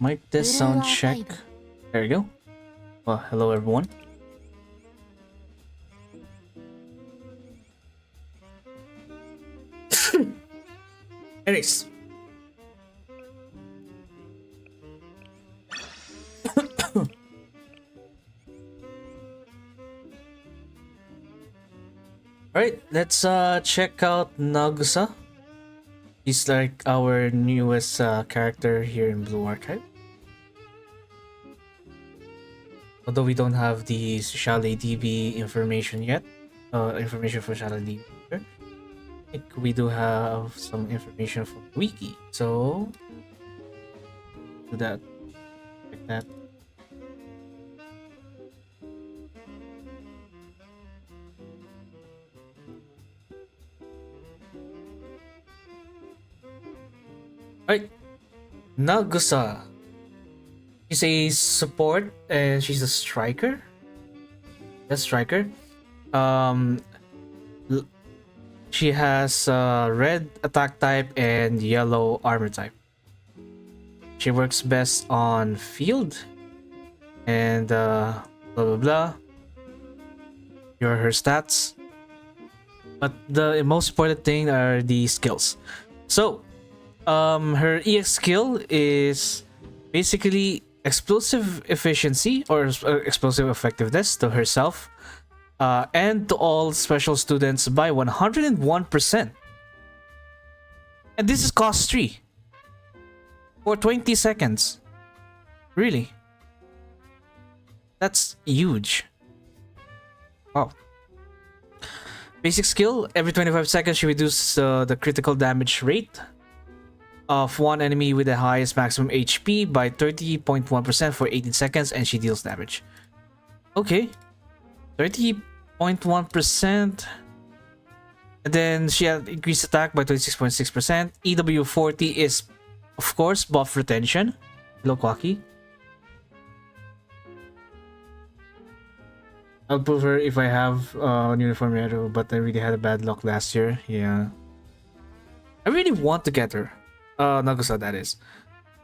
Mic test sound check. There you go. Well, hello everyone. Anyways. Alright, let's check out Nagusa. He's like our newest character here in Blue Archive. Although we don't have the Chalet DB information yet. Information for Chalet DB. I think we do have some information from the wiki. So do that. Like that. Alright, Nagusa. She's a support and she's a striker. That's striker. She has red attack type and yellow armor type. She works best on field and blah blah blah. Here are her stats. But the most important thing are the skills. So her EX skill is basically explosive efficiency or explosive effectiveness to herself and to all special students by 101%. And this is cost 3 for 20 seconds. Really? That's huge. Wow. Basic skill, every 25 seconds she reduces the critical damage rate of one enemy with the highest maximum HP by 30.1% for 18 seconds and she deals damage. Okay. 30.1%. And then she had increased attack by 26.6%. EW40 is, of course, buff retention. Hello, Kwaki. I'll prove her if I have uniform hero, but I really had a bad luck last year. Yeah. I really want to get her. Nagusa, that is.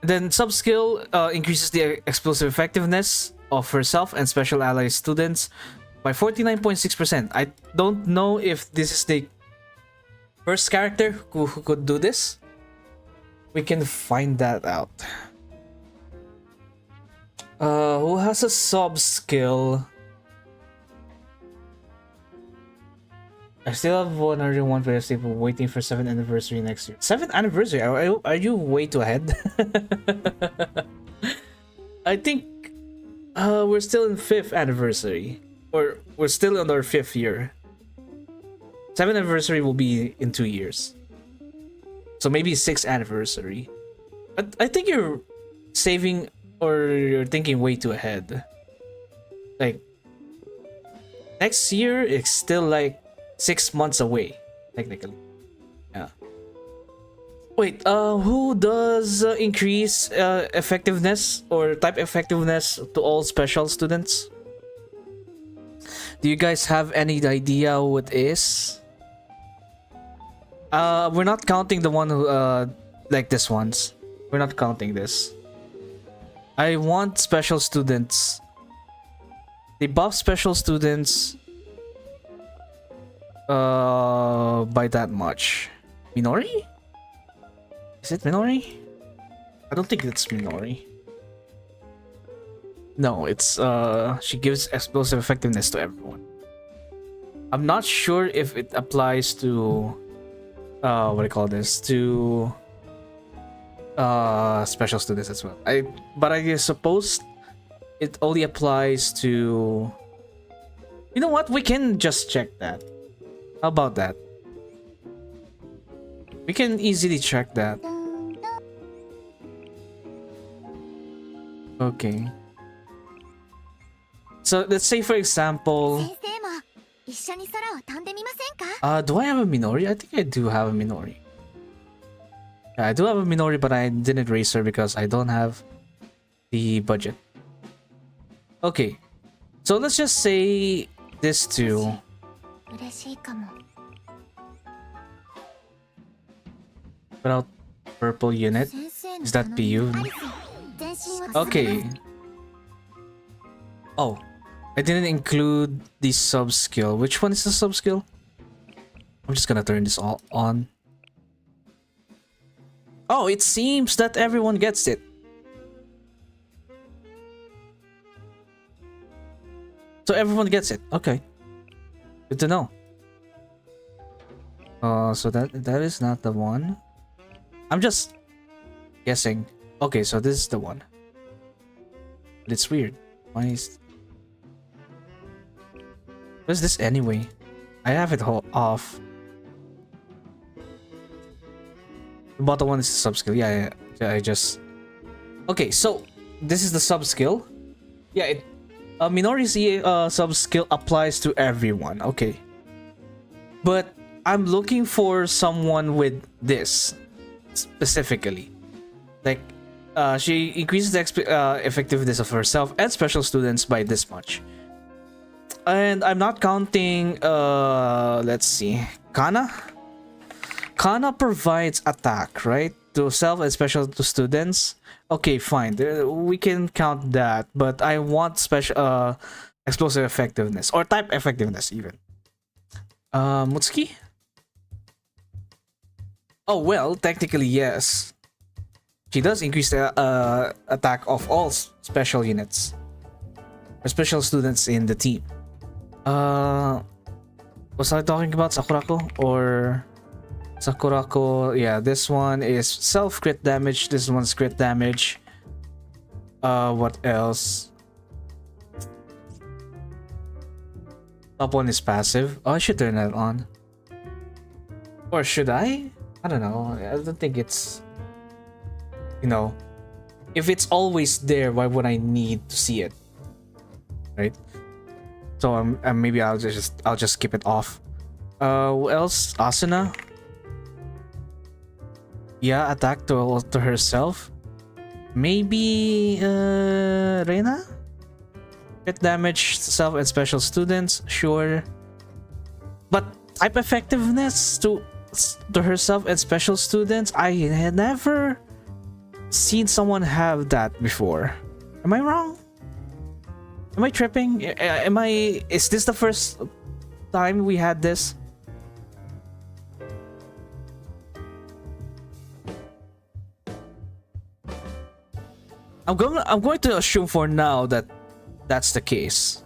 And then sub-skill increases the explosive effectiveness of herself and special ally students by 49.6%. I don't know if this is the first character who could do this. We can find that out. Who has a sub-skill? I still have 101 players waiting for 7th anniversary next year. 7th anniversary? Are you way too ahead? I think we're still in 5th anniversary. Or we're still on our 5th year. 7th anniversary will be in 2 years. So maybe 6th anniversary. But I think you're saving or you're thinking way too ahead. Like, next year it's still like 6 months away, technically. Yeah. Wait, who does increase effectiveness or type effectiveness to all special students? Do you guys have any idea who it is? We're not counting the one who, like this ones. We're not counting this. I want special students. They buff special students by that much. Minori? Is it Minori? I don't think it's Minori. No, it's she gives explosive effectiveness to everyone. I'm not sure if it applies to what do you call this, to special students as well. But I suppose it only applies to, you know what, we can just check that. How about that? We can easily check that. Okay. So let's say, for example, do I have a Minori? I think I do have a Minori. Yeah, I do have a Minori, but I didn't raise her because I don't have the budget. Okay, so let's just say this too. Without purple unit, is that PU? Okay. Oh, I didn't include the sub skill. Which one is the sub skill? I'm just gonna turn this all on. Oh, it seems that everyone gets it. So everyone gets it. Okay. Good to know. So that is not the one. I'm just guessing. Okay, so this is the one. But it's weird. Why is... What is this anyway? I have it off. The bottom one is the sub skill. Yeah, I just... Okay, so this is the sub skill. Yeah, Minori's sub skill applies to everyone. Okay. But I'm looking for someone with this specifically. Like, she increases the effectiveness of herself and special students by this much. And I'm not counting, let's see, Kana? Kana provides attack, right? To self and special to students. Okay, fine. We can count that, but I want special explosive effectiveness or type effectiveness even. Mutsuki? Oh well, technically yes. She does increase the attack of all special units or special students in the team. Was I talking about Sakurako or Sakurako? Yeah, this one is self crit damage. This one's crit damage. What else? Top one is passive. Oh, I should turn that on. Or should I? I don't know. I don't think it's... You know, if it's always there, why would I need to see it? Right? So maybe I'll just keep it off. What else? Asuna. Yeah, attack to herself. Maybe Reina? Crit damage to self and special students, sure. But type effectiveness to herself and special students, I had never seen someone have that before. Am I wrong? Am I tripping? Is this the first time we had this? I'm going to assume for now that that's the case.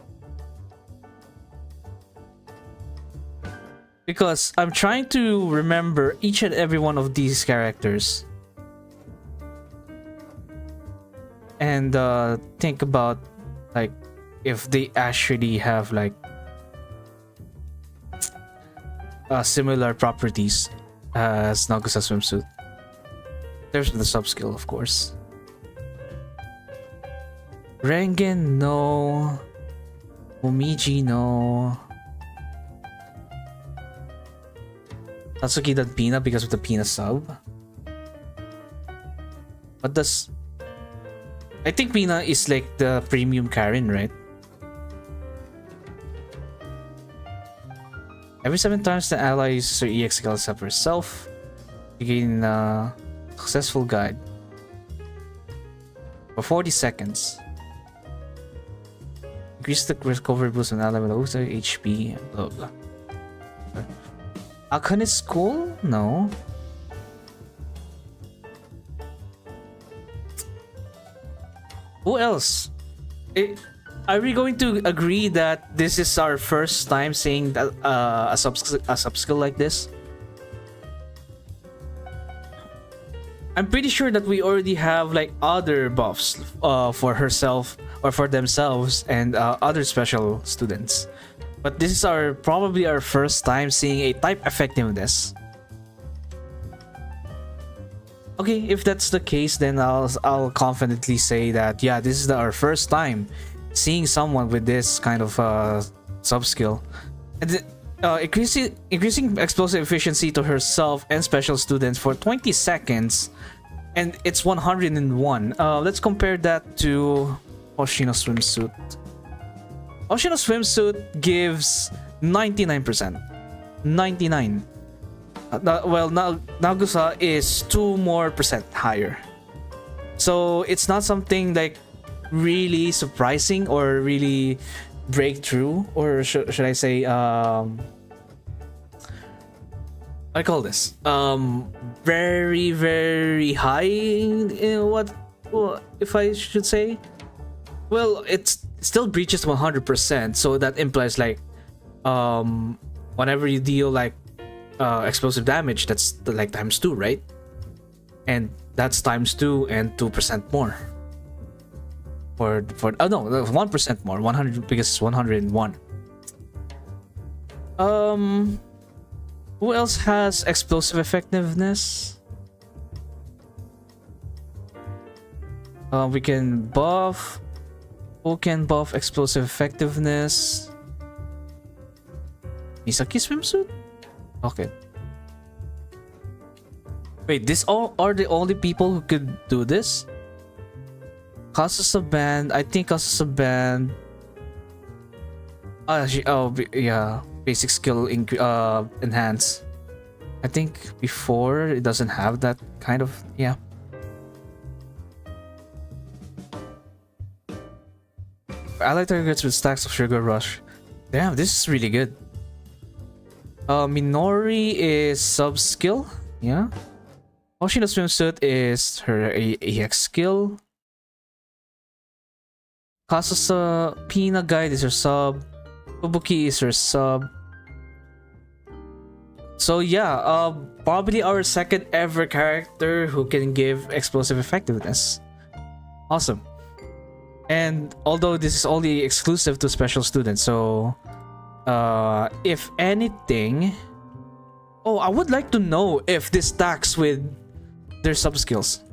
Because I'm trying to remember each and every one of these characters. And think about like if they actually have like similar properties as Nagusa Swimsuit. There's the sub skill, of course. Rengen, no. Momiji, no. Tatsuki did Pina because of the Pina sub. What does... I think Pina is like the premium Karen, right? Every 7 times the ally uses her EX skill except herself, you gain a successful guide for 40 seconds. Increase the recovery boost on ally with also HP and blah blah. Akane's school? No. Who else? Are we going to agree that this is our first time seeing that, a sub skill like this? I'm pretty sure that we already have like other buffs for herself or for themselves and other special students, but this is probably our first time seeing a type effectiveness. Okay, if that's the case, then I'll confidently say that yeah, this is our first time seeing someone with this kind of sub skill, and increasing explosive efficiency to herself and special students for 20 seconds, and it's 101. Let's compare that to Oshino Swimsuit. Oshino Swimsuit gives 99%. 99. Well, Nagusa is 2% more higher. So it's not something like really surprising or really breakthrough, or should I say I call this very very high in what if I should say. Well, it still breaches 100%, so that implies like whenever you deal like explosive damage, that's like times 2, right? And that's times 2 and 2% more for oh no, 1% more, 100, because it's 101. Who else has explosive effectiveness? We can buff. Who can buff explosive effectiveness? Misaki Swimsuit? Okay. Wait, these all are the only people who could do this? Kasusa band. I think Kasusa band. Yeah, basic skill enhance. I think before it doesn't have that kind of, yeah. Ally targets with stacks of sugar rush. Damn, this is really good. Minori is sub skill, yeah. Oshino Swimsuit is her AX skill. Kasusa Pina Guide is her sub. Fubuki is her sub. So yeah, probably our second ever character who can give explosive effectiveness. Awesome. And although this is only exclusive to special students, so if anything, I would like to know if this stacks with their sub skills.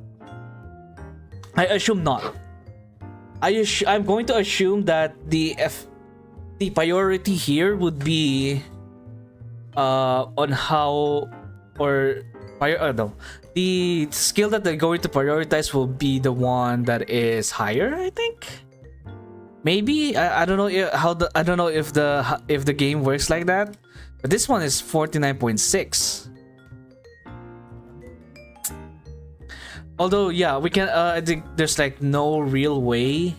I assume not. I'm going to assume that the priority here would be on how, or no, the skill that they're going to prioritize will be the one that is higher, I think. Maybe I don't know I don't know if the game works like that, but this one is 49.6. Although yeah, we can I think there's like no real way,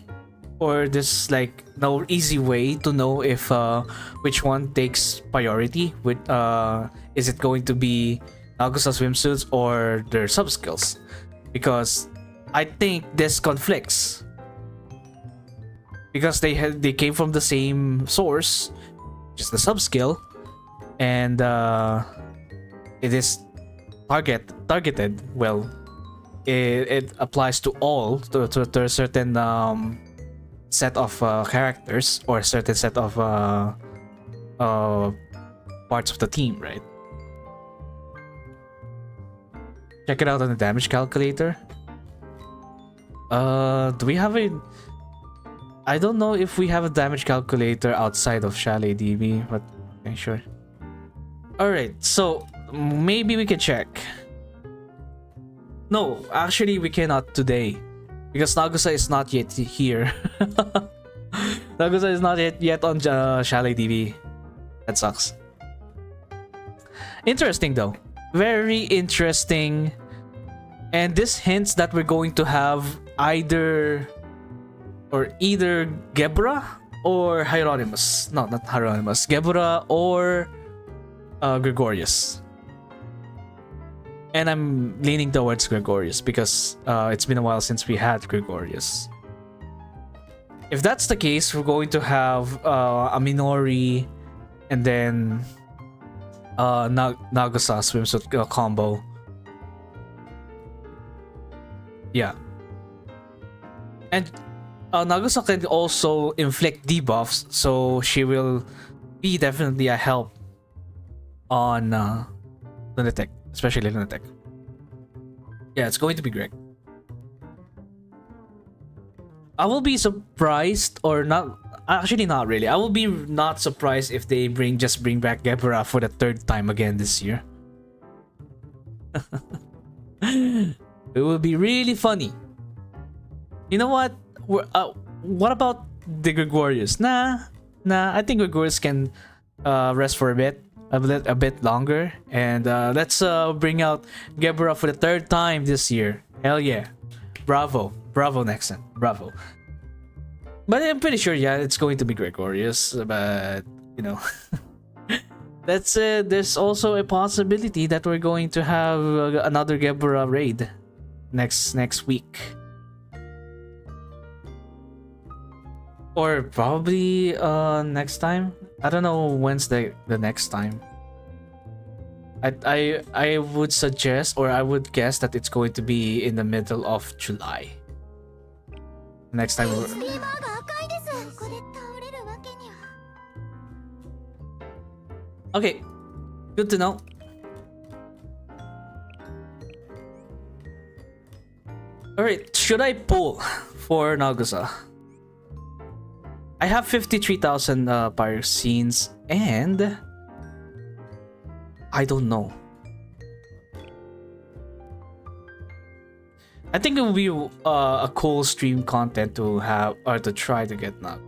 or there's like no easy way to know if which one takes priority. With is it going to be Nagusa Swimsuits or their sub skills? Because I think this conflicts, because they came from the same source, just the sub skill, and it is targeted. Well, it applies to all, to a certain set of characters, or a certain set of parts of the team, right? Check it out on the damage calculator. Do we have a... I don't know if we have a damage calculator outside of Chalet DB, but okay, sure. Alright, so maybe we can check. No, actually we cannot today, because Nagusa is not yet here. Nagusa is not yet on Chalet DB. That sucks. Interesting though. Very interesting. And this hints that we're going to have either Gebra or Hieronymus. No, not Hieronymus. Gebra or Gregorius. And I'm leaning towards Gregorius because it's been a while since we had Gregorius. If that's the case, we're going to have a Minori and then Nagusa swimsuit combo. Yeah. And Nagusa can also inflict debuffs, so she will be definitely a help on Lunatic, especially Lunatic. Yeah, it's going to be great. I will be surprised, or not. Actually, not really. I will be not surprised if they bring back Gebra for the third time again this year. It will be really funny. You know what? What about the Gregorius? Nah. I think Gregorius can rest for a bit longer, and let's bring out Gebra for the third time this year. Hell yeah! Bravo, Nexon, bravo. But I'm pretty sure, yeah, it's going to be Gregorius. But you know, that's there's also a possibility that we're going to have another Gebra raid next week, or probably next time. I don't know when's the next time. I would suggest, or I would guess, that it's going to be in the middle of July. Next time okay, good to know. Alright, should I pull for Nagusa? I have 53,000 pyroxenes, and I don't know. I think it will be a cool stream content to have, or to try to get Nag.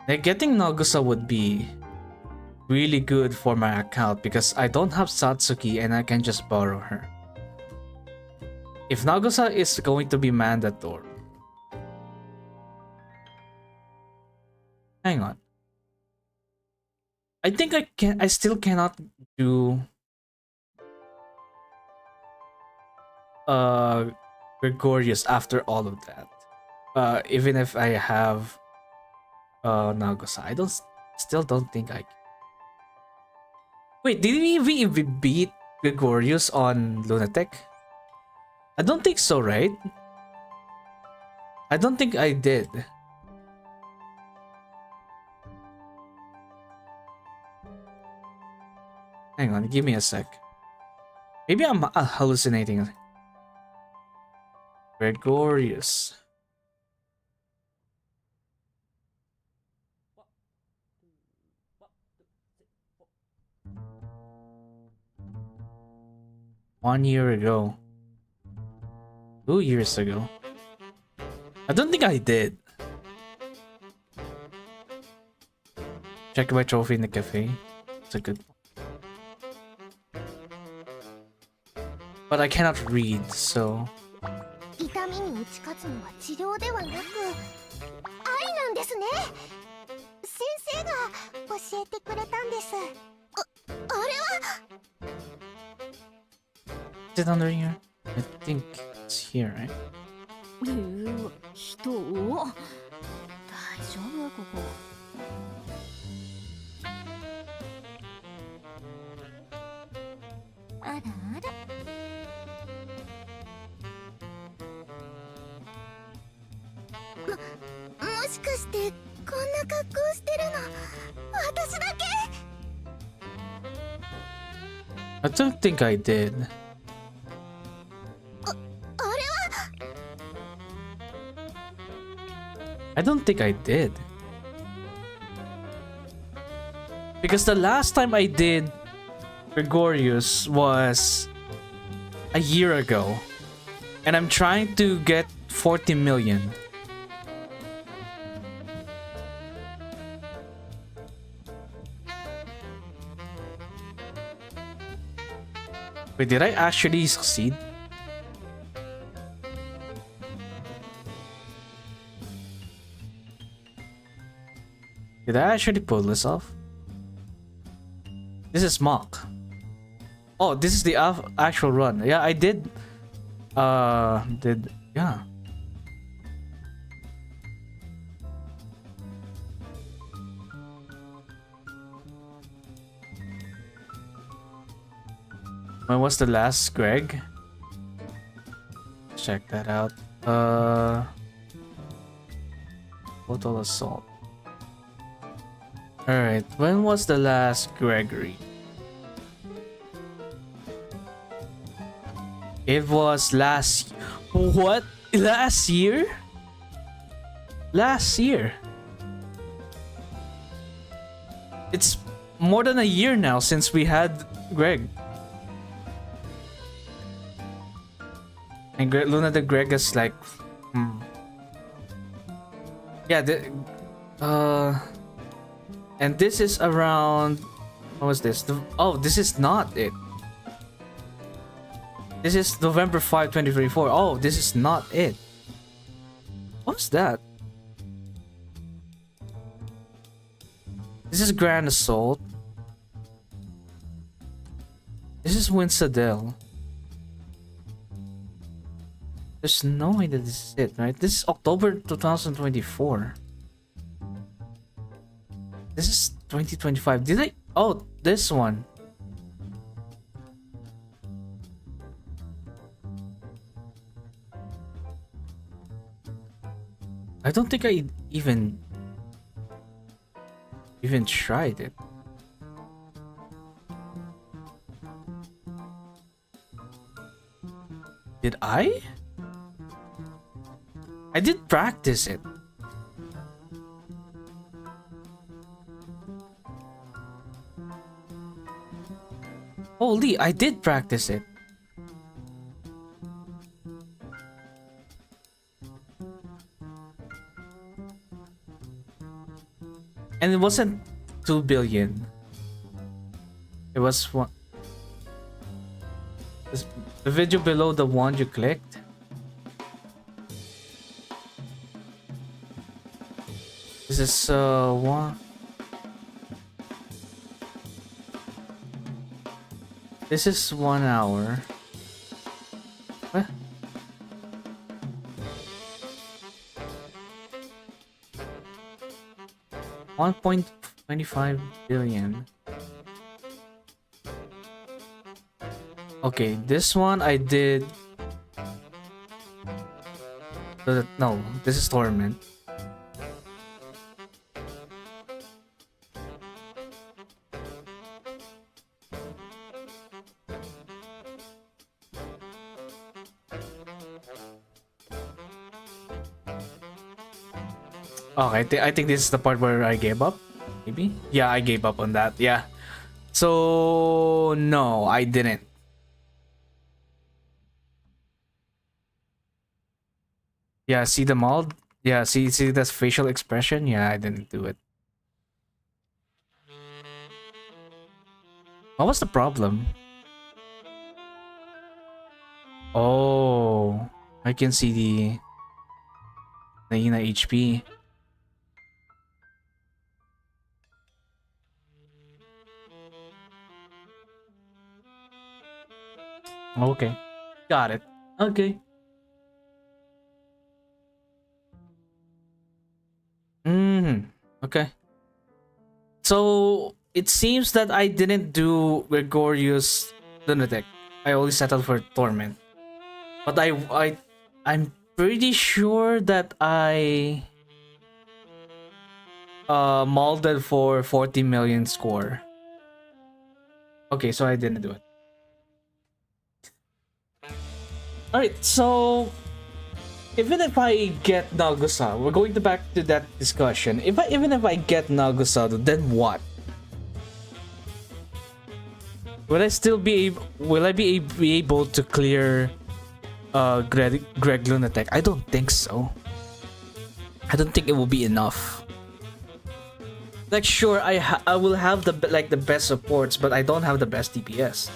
Like, getting Nagusa would be really good for my account because I don't have Satsuki and I can just borrow her. If Nagusa is going to be mandatory. Hang on. I think I still cannot do Gregorius after all of that. Even if I have Nagusa. I still don't think I can. Wait, did we even beat Gregorius on Lunatic? I don't think so, right? I don't think I did. Hang on, give me a sec. Maybe I'm hallucinating. Gregorius. One year ago. 2 years ago. I don't think I did. Check my trophy in the cafe. It's a good one. But I cannot read, so... 痛みに打ち勝つのは治療ではなく愛なんですね。先生が教えてくれたんです。あれは Is it under here? I think it's here, right? 人を大丈夫ここ。あらあら。もしかしてこんな格好してるの私だけ？ I don't think I did. I don't think I did. Because the last time I did Gregorius was a year ago. And I'm trying to get 40 million. Wait, did I actually succeed? Did I actually pull this off? This is mock. Oh, this is the actual run. Yeah, I did Yeah. When was the last Greg? Check that out. Total assault. Alright, when was the last Gregory? It was last... What? Last year? Last year? It's more than a year now since we had Greg. And Luna the Greg is like... Yeah, and this is around... What was this? Oh, this is not it. This is November 5, 2024. Oh, this is not it. What's that? This is Grand Assault. This is Winsadell. There's no way that this is it, right? This is October 2024. This is 2025. Did I? Oh, this one. I don't think I even tried it. Did I? I did practice it. Holy, I did practice it. And it wasn't 2 billion. It was one. The video below the one you clicked. This is one. This is 1 hour. What? $1.25 billion. Okay, this one I did. No, this is Torment. Oh, I think this is the part where I gave up. Maybe? Yeah, I gave up on that. Yeah. So no, I didn't. Yeah, see the mold? Yeah, see the facial expression? Yeah, I didn't do it. What was the problem? Oh, I can see the Naina HP. Okay, got it. Okay. Okay. So it seems that I didn't do Gregorius Lunatic. I only settled for Torment. But I'm pretty sure that I molded for 40 million score. Okay, so I didn't do it. Alright, so even if I get Nagusa, we're going back to that discussion. Even if I get Nagusa, then what? Will I still be able? Will I be able to clear Greg Lunatic? I don't think so. I don't think it will be enough. Like, sure, I will have the best supports, but I don't have the best DPS.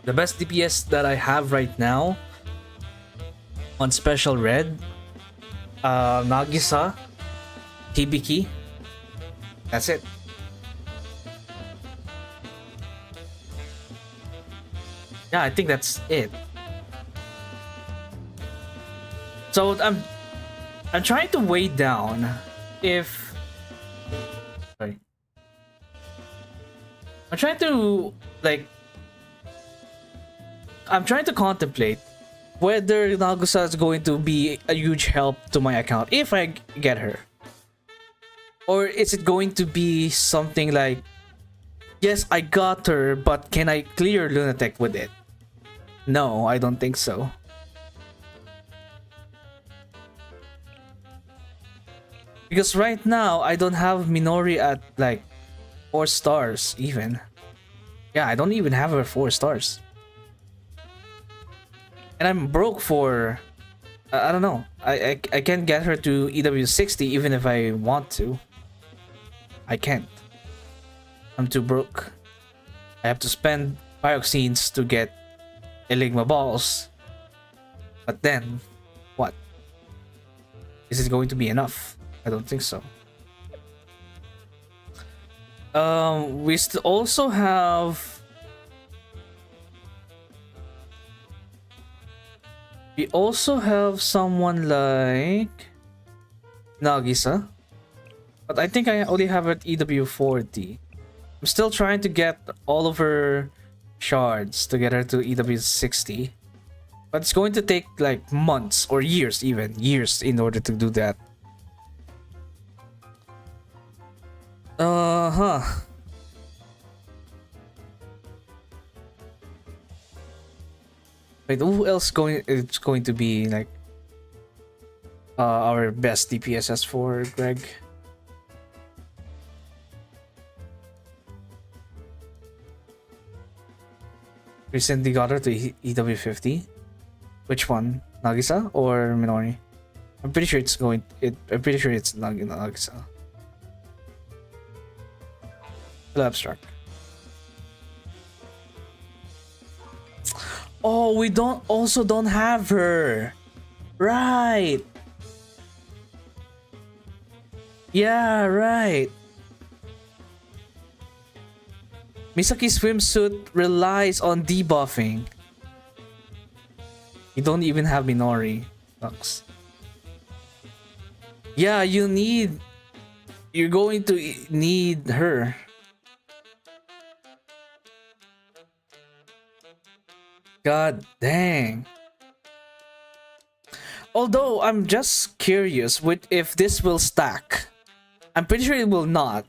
The best DPS that I have right now on Special Red, Nagisa, Hibiki. That's it. Yeah, I think that's it. So I'm trying to weigh down if sorry. I'm trying to I'm trying to contemplate whether Nagusa is going to be a huge help to my account if I get her. Or is it going to be something like, yes, I got her, but can I clear Lunatic with it? No, I don't think so. Because right now, I don't have Minori at like 4 stars even. Yeah, I don't even have her 4 stars. And I'm broke for... I don't know. I can't get her to EW60 even if I want to. I can't. I'm too broke. I have to spend Pyroxenes to get Eligma balls. But then, what? Is it going to be enough? I don't think so. We also have... We also have someone like Nagisa. But I think I only have her at EW40. I'm still trying to get all of her shards to get her to EW60. But it's going to take like months or years, even years, in order to do that. Wait, who else it's going to be like our best DPSs for Greg? Recently got her to EW50. Which one? Nagisa or Minori? I'm pretty sure it's Nagisa. Abstract. Oh, we don't have her. Right. Yeah, right. Misaki's swimsuit relies on debuffing. You don't even have Minori. Sucks. Yeah, you're going to need her. God dang. Although I'm just curious with if this will stack. I'm pretty sure it will not.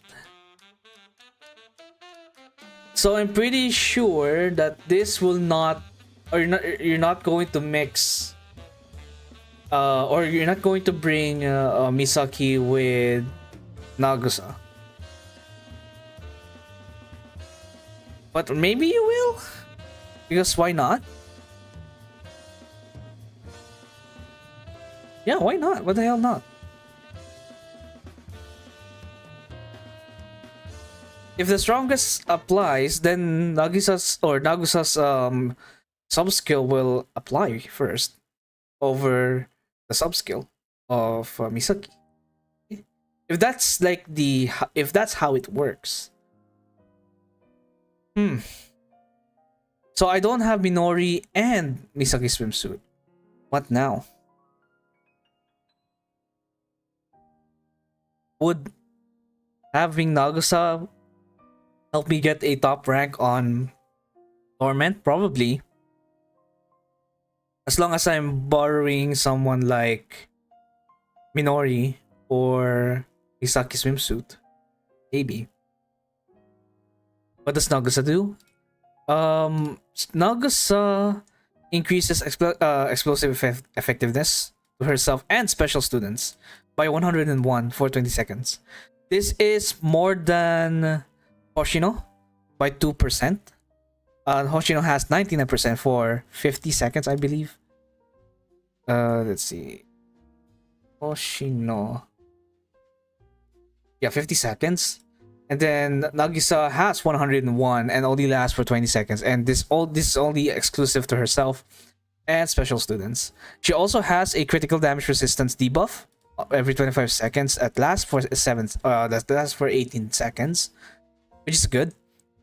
So I'm pretty sure that this will not, or you're not going to mix or you're not going to bring Misaki with Nagusa. But maybe you will? Because why not? Yeah, why not? What the hell not? If the strongest applies, then Nagusa's sub-skill will apply first over the sub-skill of Misaki. If that's like if that's how it works. So I don't have Minori and Misaki swimsuit. What now? Would having Nagusa help me get a top rank on Torment? Probably. As long as I'm borrowing someone like Minori or Misaki swimsuit. Maybe. What does Nagusa do? Nagusa increases explosive effectiveness to herself and special students by 101 for 20 seconds. This is more than Hoshino by 2%. Hoshino has 99% for 50 seconds, I believe. Let's see. Hoshino. Yeah, 50 seconds. And then Nagisa has 101 and only lasts for 20 seconds. And this is only exclusive to herself and special students. She also has a critical damage resistance debuff every 25 seconds that lasts for 18 seconds, which is good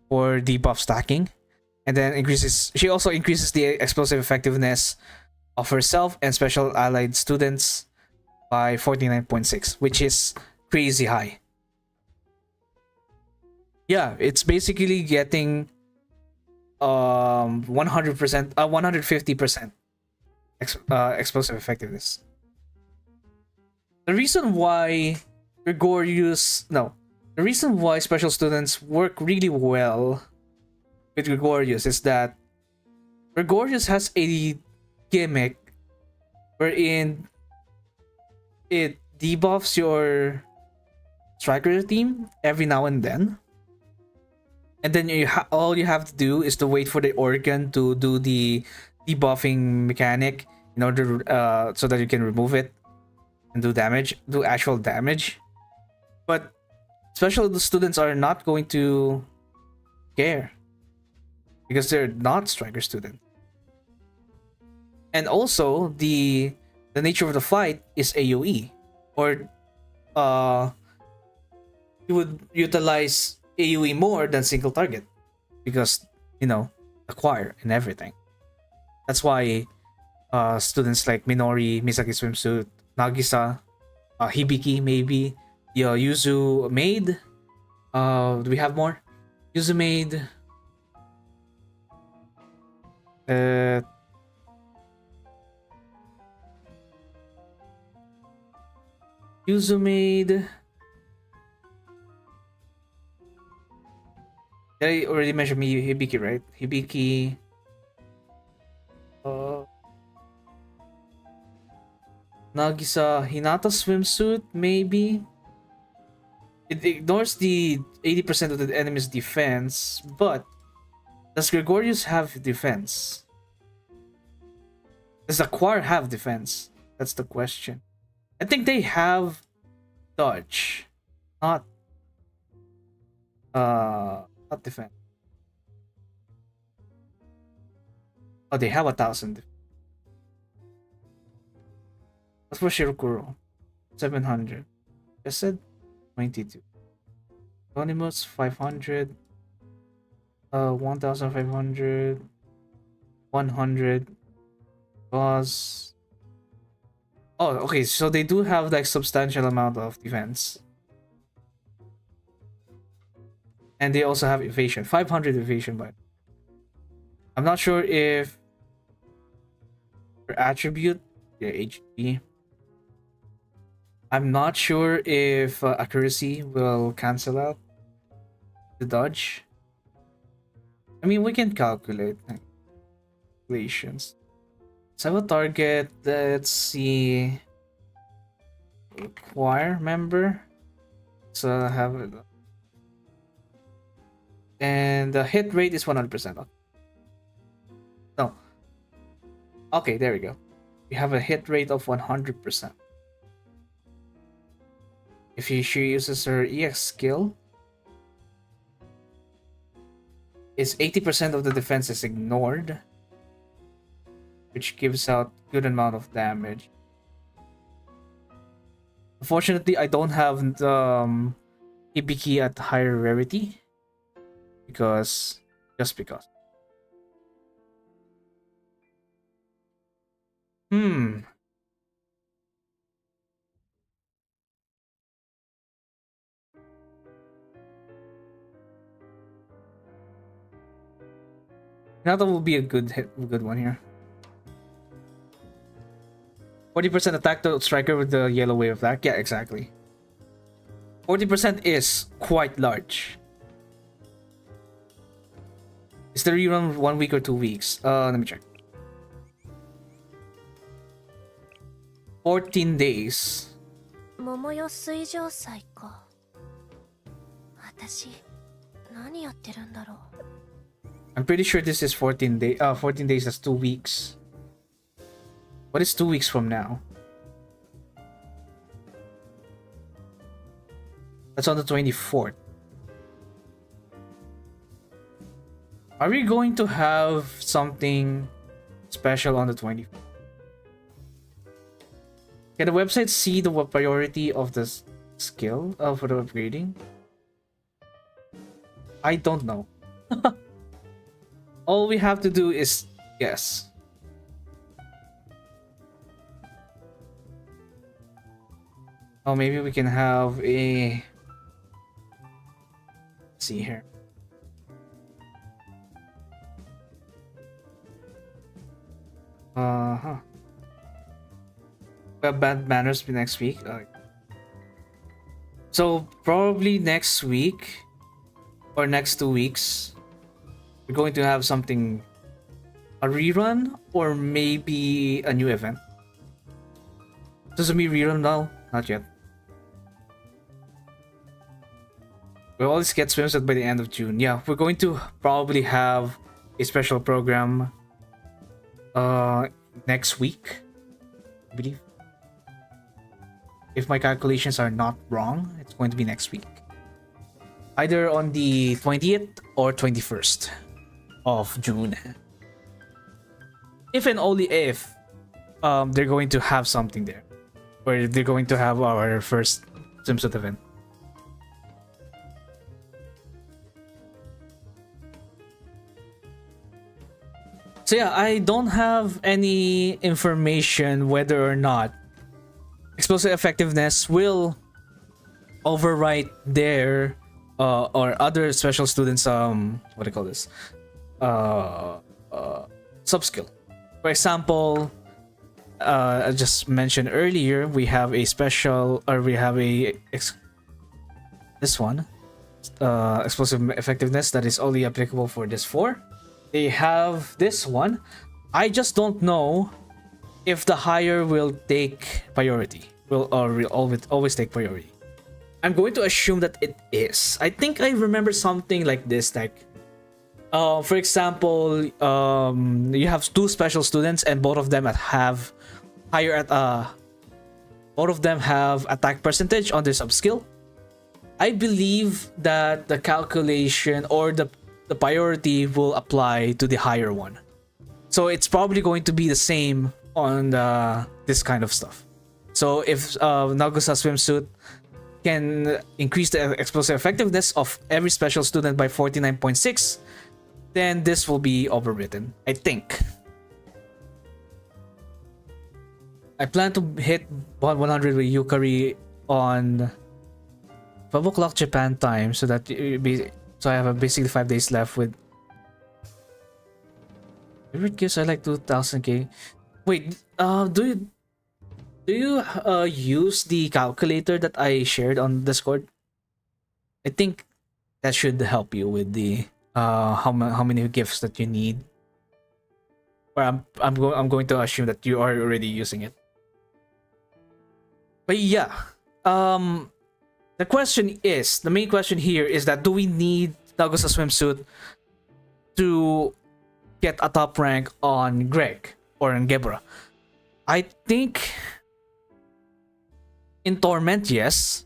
for debuff stacking. And then she also increases the explosive effectiveness of herself and special allied students by 49.6, which is crazy high. Yeah, it's basically getting 100%, 150% explosive effectiveness. The reason why the reason why special students work really well with Gregorius is that Gregorius has a gimmick wherein it debuffs your striker team every now and then. And then all you have to do is to wait for the organ to do the debuffing mechanic in order so that you can remove it and do actual damage. But special students are not going to care because they're not striker students. And also the nature of the fight is AoE, or you would utilize AoE more than single target because acquire and everything. That's why students like Minori, Misaki Swimsuit, Nagisa, Hibiki maybe, Yuzu Maid. Do we have more? Yuzu Maid. Yuzu Maid. Did I already mention Hibiki, right? Hibiki. Nagisa, Hinata Swimsuit, maybe. It ignores the 80% of the enemy's defense, but does Gregorius have defense? Does Acquire have defense? That's the question. I think they have dodge, not defense. Oh, they have 1,000. What's for Shirokuro? 700. I said 22. Anonymous 500. 1,500. 100. Boss. Oh, okay. So they do have like substantial amount of defense. And they also have evasion. 500 evasion, but I'm not sure if her attribute, their HP. I'm not sure if accuracy will cancel out the dodge. I mean, we can calculate calculations. So a target. Let's see. Acquire member. So have it. And the hit rate is 100%. No. Okay, there we go. We have a hit rate of 100%. If she uses her EX skill, is 80% of the defense is ignored, which gives out good amount of damage. Unfortunately, I don't have Hibiki at higher rarity just because. Hinata will be a good one here. 40% attack the striker with the yellow wave attack. Yeah, exactly. 40% is quite large. Is the rerun 1 week or 2 weeks? Let me check. 14 days. 桃代水上祭か。私、何やってるんだろう。I'm pretty sure this is 14 days. 14 days, that's 2 weeks. What is 2 weeks from now? That's on the 24th. Are we going to have something special on the 24th? Can the website see the priority of the skill for the upgrading? I don't know. All we have to do is guess. Oh, maybe we can have a. Let's see here. Huh. We have bad manners next week. So probably next week or next 2 weeks, we're going to have something, a rerun or maybe a new event. Does it mean rerun now? Not yet. We'll always get swimsuit by the end of June. Yeah, we're going to probably have a special program next week, I believe. If my calculations are not wrong, it's going to be next week. Either on the 20th or 21st of June. If and only if they're going to have something there. Or they're going to have our first swimsuit event. So yeah, I don't have any information whether or not explosive effectiveness will overwrite their or other special students what do you call this sub skill. For example, I just mentioned earlier, we have a special, or we have this one explosive effectiveness that is only applicable for this 4. They have this one. I just don't know if the higher will take priority. Will always take priority. I'm going to assume that it is. I think I remember something like this, like for example, you have 2 special students and both of them have higher at both of them have attack percentage on their sub skill. I believe that the calculation or the priority will apply to the higher one. So it's probably going to be the same on this kind of stuff. So if Nagusa swimsuit can increase the explosive effectiveness of every special student by 49.6, then this will be overwritten, I think. I plan to hit 100 with Yukari on 12 o'clock Japan time, so that so I have basically 5 days left with favorite gifts. I like 2000k. Wait, do you use the calculator that I shared on Discord? I think that should help you with the how many gifts that you need. Or I'm going to assume that you are already using it. But yeah, the question is, the main question here is that do we need Nagusa swimsuit to get a top rank on Greg or on Gebra? I think in Torment, yes.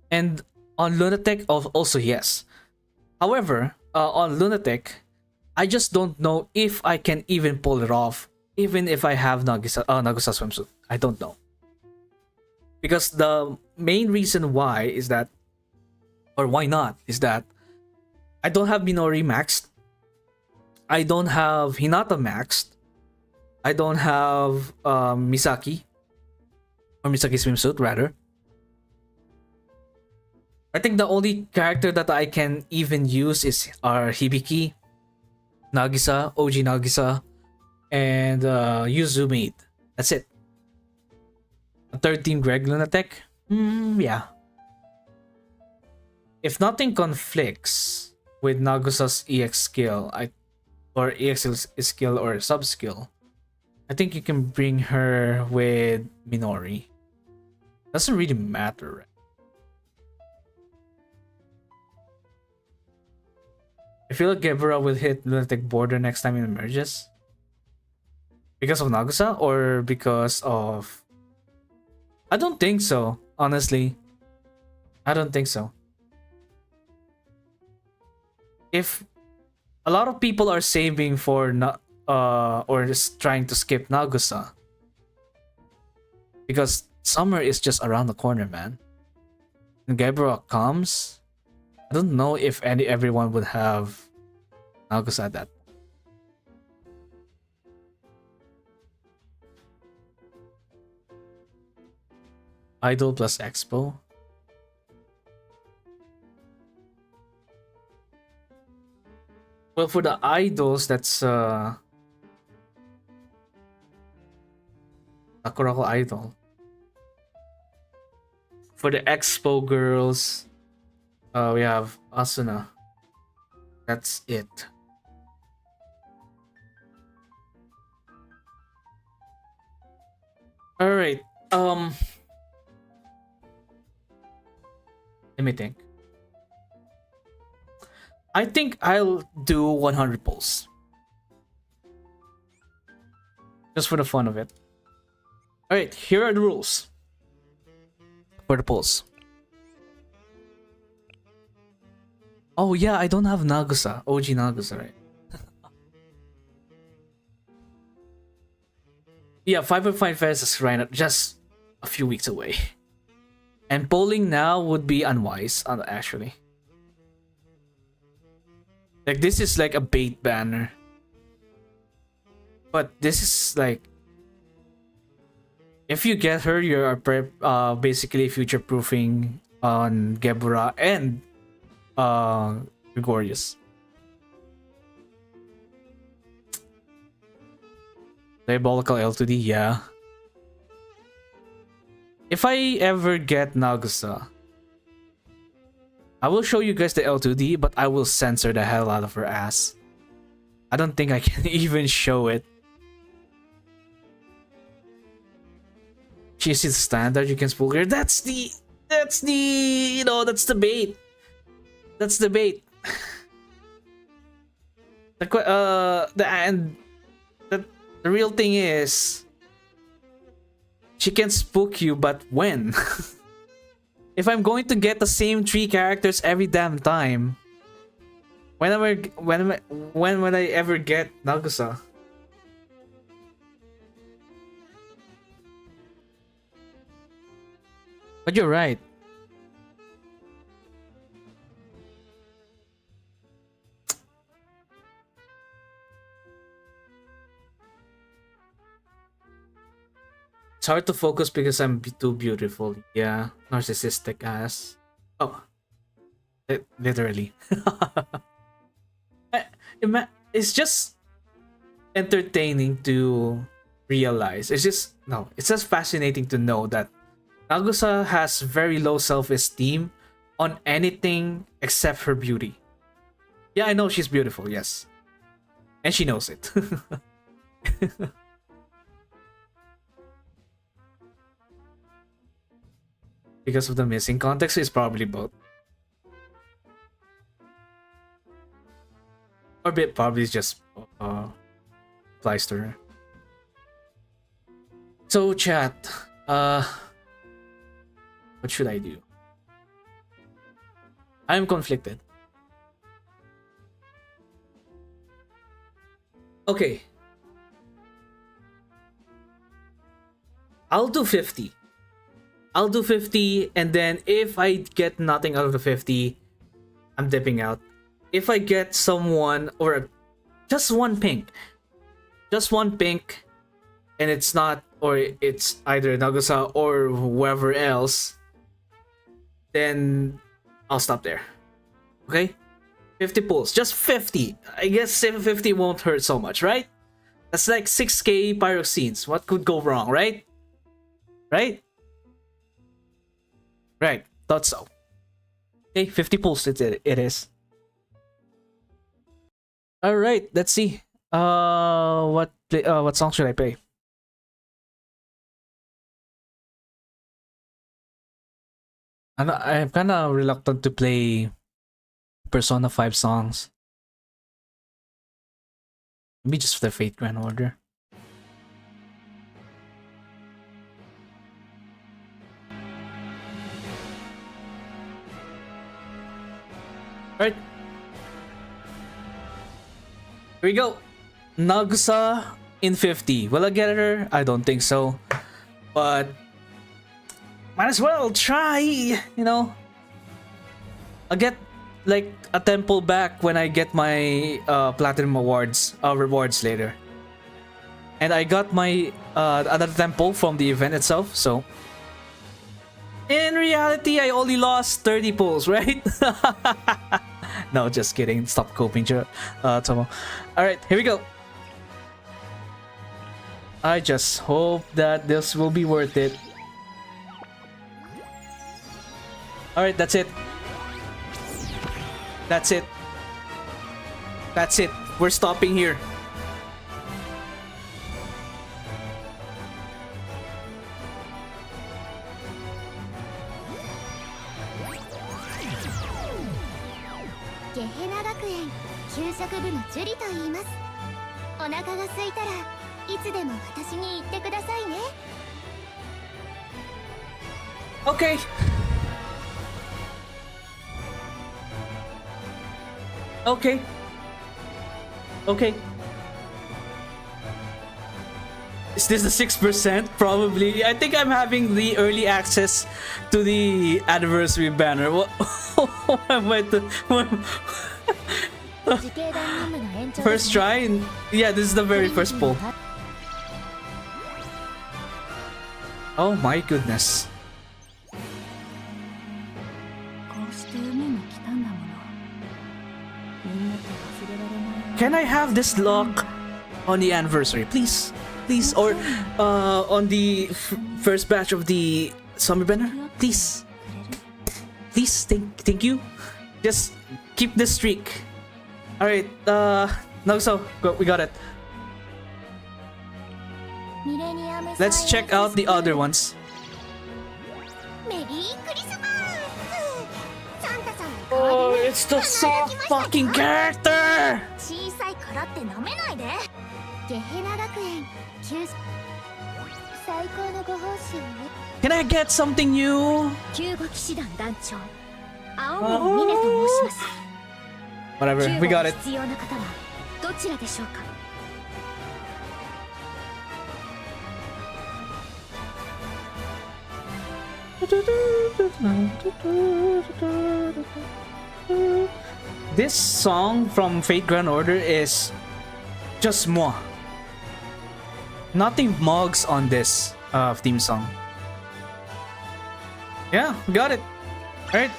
And on Lunatic, also yes. However, on Lunatic, I just don't know if I can even pull it off, even if I have Nagusa swimsuit. I don't know. Because the main reason why is that, or why not, is that I don't have Minori maxed. I don't have Hinata maxed. I don't have Misaki. Or Misaki swimsuit, rather. I think the only character that I can even use are Hibiki, Nagisa, OG Nagisa, and Yuzu Maid. That's it. A third team Greg Lunatic? Yeah. If nothing conflicts with Nagusa's EX skill, or EX skill or sub skill, I think you can bring her with Minori. Doesn't really matter, right? I feel like Gebra will hit Lunatic border next time it emerges. Because of Nagusa or because of... I don't think so, honestly. I don't think so. If a lot of people are saving for or just trying to skip Nagusa, because summer is just around the corner, man. When Gebra comes, I don't know if everyone would have Nagusa at that. Idol plus Expo. Well, for the idols, that's Sakurako Idol. For the Expo girls, we have Asuna. That's it. All right. Let me think. I think I'll do 100 pulls. Just for the fun of it. Alright, here are the rules. For the pulls. Oh yeah, I don't have Nagusa. OG Nagusa, right? Yeah, 5.5 Fest is right just a few weeks away. And polling now would be unwise, actually. Like, this is like a bait banner. But this is like... If you get her, you're basically future-proofing on Gebura and Gregorius. Diabolical L2D, yeah. If I ever get Nagusa, I will show you guys the L2D, but I will censor the hell out of her ass. I don't think I can even show it. She's the standard, you can spool her. That's the bait. That's the bait. The real thing is, she can spook you, but when? If I'm going to get the same 3 characters every damn time, when would I ever get Nagusa? But you're right. It's hard to focus because I'm too beautiful. Yeah, narcissistic ass. Oh, literally. It's just entertaining to realize. It's just fascinating to know that Nagusa has very low self-esteem on anything except her beauty. Yeah, I know she's beautiful, yes. And she knows it. Because of the missing context, it's probably both. Or probably it's just applies to her. So chat, what should I do? I'm conflicted. Okay. I'll do 50. I'll do 50, and then if I get nothing out of the 50, I'm dipping out. If I get someone, or just one pink, and it's not, or it's either Nagusa or whoever else, then I'll stop there. Okay? 50 pulls, just 50. I guess 750 won't hurt so much, right? That's like 6k pyroxenes. What could go wrong, right? Right? Right, thought so. Okay, 50 pulls it is. All right, let's see. What song should I play? I'm kind of reluctant to play Persona 5 songs. Maybe just the Fate Grand Order. Right. Here we go. Nagusa in 50. Will I get her? I don't think so. But might as well try, you know. I'll get like a temple back when I get my platinum awards rewards later. And I got my another temple from the event itself, so reality, I only lost 30 pulls, right? No, just kidding. Stop coping, Tomo. Alright, here we go. I just hope that this will be worth it. Alright, that's it. That's it. That's it. We're stopping here. Okay. Okay. Okay. Is this the 6%? Probably. I think I'm having the early access to the anniversary banner. What? First try? Yeah, this is the very first pull. Oh my goodness. Can I have this lock on the anniversary, please? Please, or on the first batch of the summer banner, please. Please, thank you. Just keep this streak. All right, Nagusa, we got it. Let's check out the other ones. Oh, it's the soft fucking character! Can I get something new? Whatever, we got it. This song from Fate Grand Order is just moi. Nothing mugs on this theme song. Yeah, got it. Alright.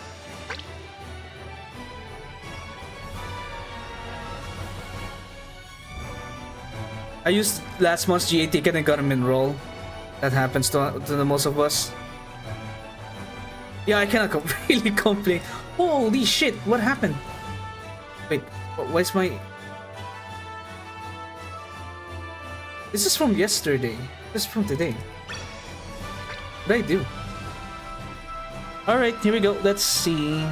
I used last month's GA ticket and got him in roll. That happens to the most of us. Yeah, I cannot really complain. Holy shit, what happened? Wait, where's my... This is from yesterday. This is from today. What did I do? Alright, here we go. Let's see.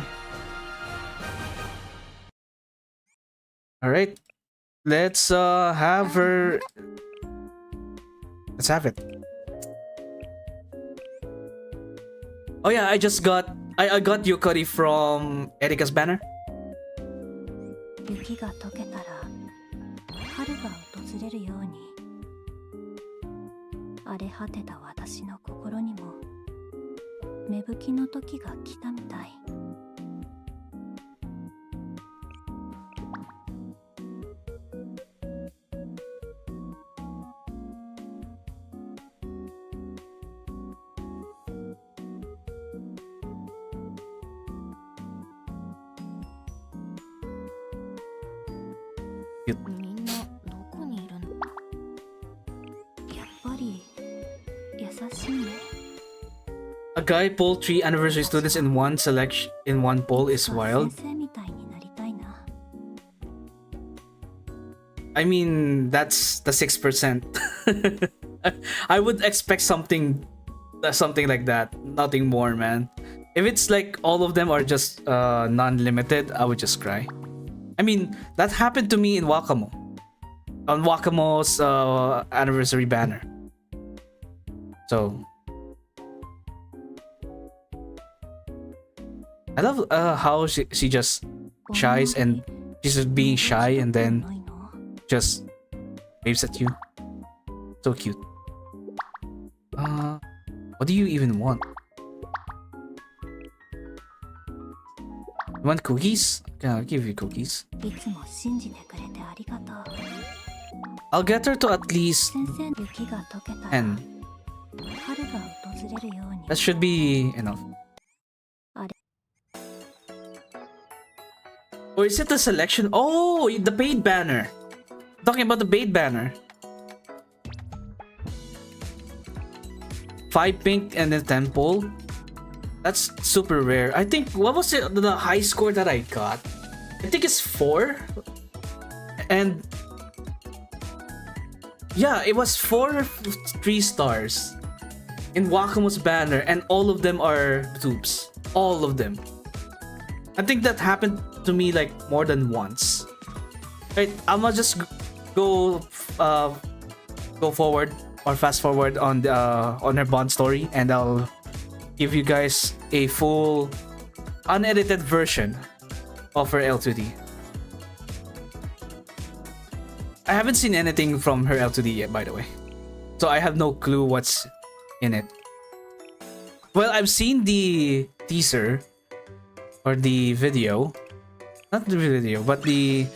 Alright. Let's have her... Let's have it. Oh yeah, I just got... I got Yukari from Erika's banner. A guy pulled 3 anniversary students in one selection in one poll is wild. I mean, that's the 6%. I would expect something like that, nothing more, man. If it's like all of them are just non-limited, I would just cry. I mean, that happened to me in Wakamo. On Wakamo's anniversary banner. So I love how she just shies and she's just being shy and then just waves at you. So cute. What do you even want? You want cookies? Okay, I'll give you cookies. I'll get her to at least 10. That should be enough. Or is it the selection? Oh, the paid banner. Talking about the paid banner. 5 pink and then 10 pole. That's super rare. I think, what was it, the high score that I got? I think it's 4. And yeah, it was 4 3 stars in Wakamo's banner, and all of them are dupes. All of them. I think that happened to me like more than once. Right, I'ma just go forward or fast forward on the on her bond story, and I'll give you guys a full unedited version of her L2D. I haven't seen anything from her L2D yet, by the way, so I have no clue what's in it. Well, I've seen the teaser or the video, not the video, but the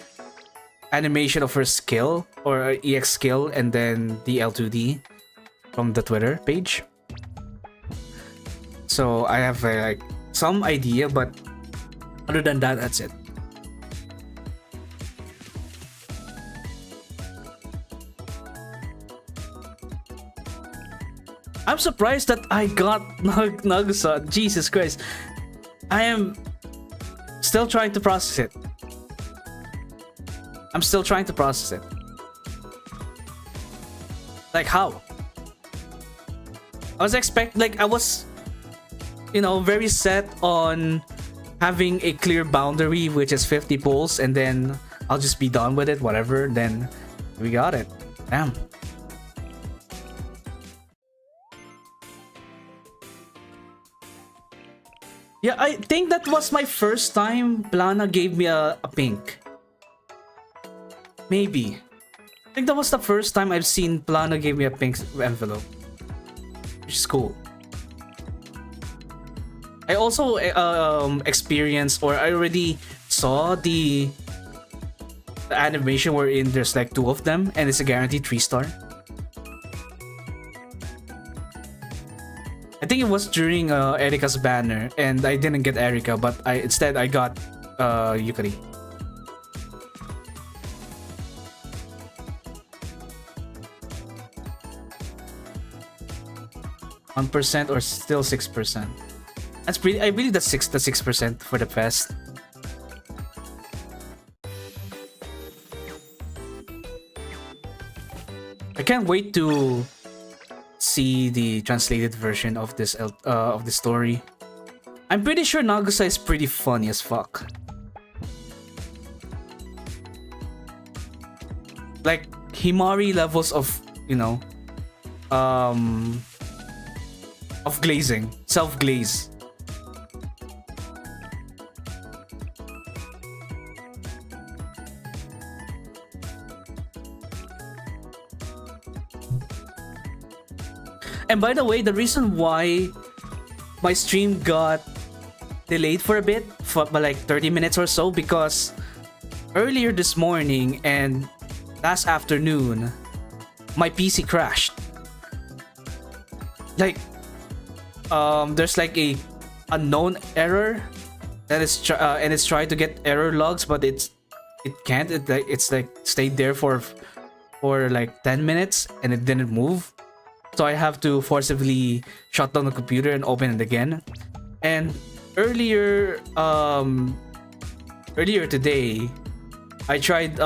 animation of her skill or her EX skill, and then the L2D from the Twitter page. So I have like some idea, but other than that, that's it. I'm surprised that I got Nagusa. Jesus Christ. I am still trying to process it. I'm still trying to process it. Like, how? I was you know, very set on having a clear boundary, which is 50 pulls, and then I'll just be done with it, whatever. Then we got it. Damn. Yeah, I think that was my first time Plana gave me a pink. Maybe. I think that was the first time I've seen Plana give me a pink envelope. Which is cool. I also experienced, or I already saw the animation wherein there's like 2 of them and it's a guaranteed 3-star. I think it was during Erika's banner, and I didn't get Erika, but instead I got Yukari. %, or still 6%. That's pretty. I believe that's 6% for the best. I can't wait to see the translated version of this story. I'm pretty sure Nagusa is pretty funny as fuck. Like Himari levels of, you know, of glazing, self-glaze. And by the way, the reason why my stream got delayed for a bit, for like 30 minutes or so, because earlier this morning and last afternoon, my PC crashed. Like, there's like a unknown error that is and it's trying to get error logs, but it can't. It's like stayed there for like 10 minutes and it didn't move. So I have to forcibly shut down the computer and open it again. And earlier today, I tried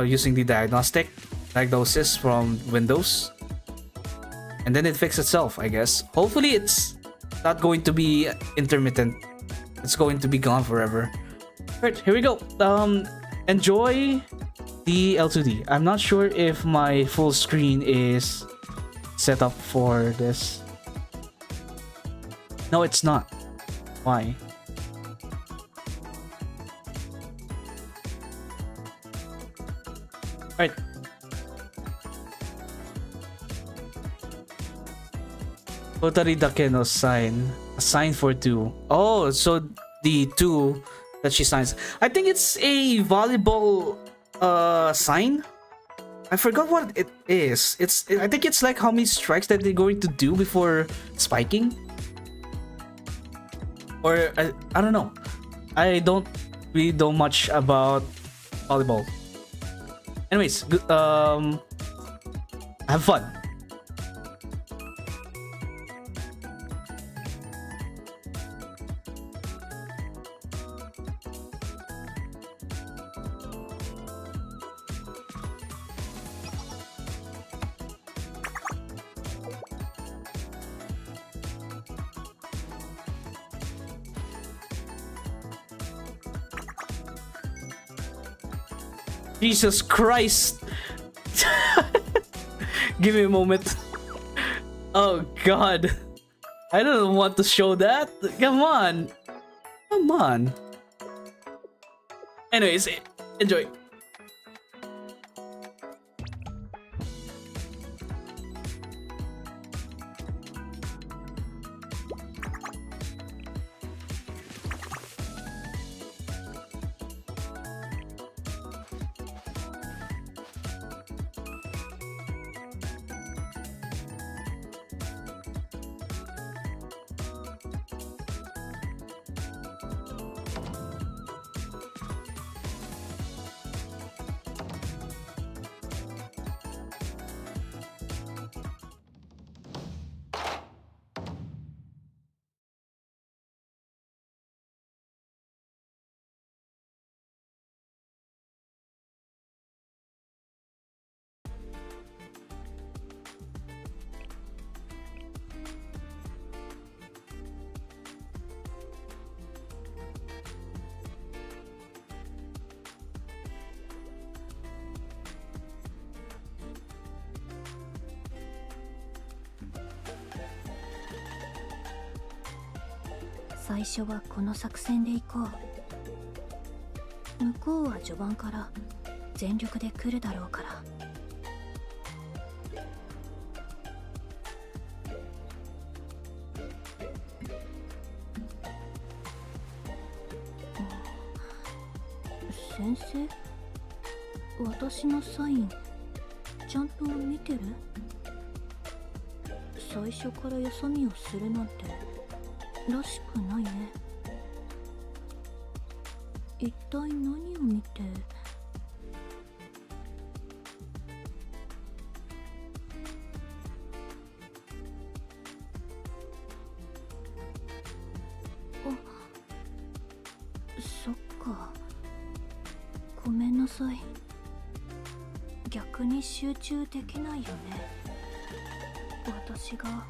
using the diagnosis from Windows, and then it fixed itself, I guess. Hopefully it's not going to be intermittent. It's going to be gone forever. Right, here we go. Enjoy the L2D. I'm not sure if my full screen is set up for this. No, it's not. Why? Right. Totally dake no sign. A sign for 2. Oh, so the 2 that she signs. I think it's a volleyball sign. I forgot what it is. I think it's like how many strikes that they're going to do before spiking. Or I don't know. I don't really don't much about volleyball. Anyways, good, have fun. Jesus Christ. Give me a moment. Oh god. I don't want to show that. Come on. Come on. Anyways, enjoy.最初はこの作戦で行こう。向こうは序盤から全力で来るだろうから。先生、私のサインちゃんと見てる？最初からよそ見をするなんてらしくないね。一体何を見て。あ、そっか。ごめんなさい。逆に集中できないよね。私が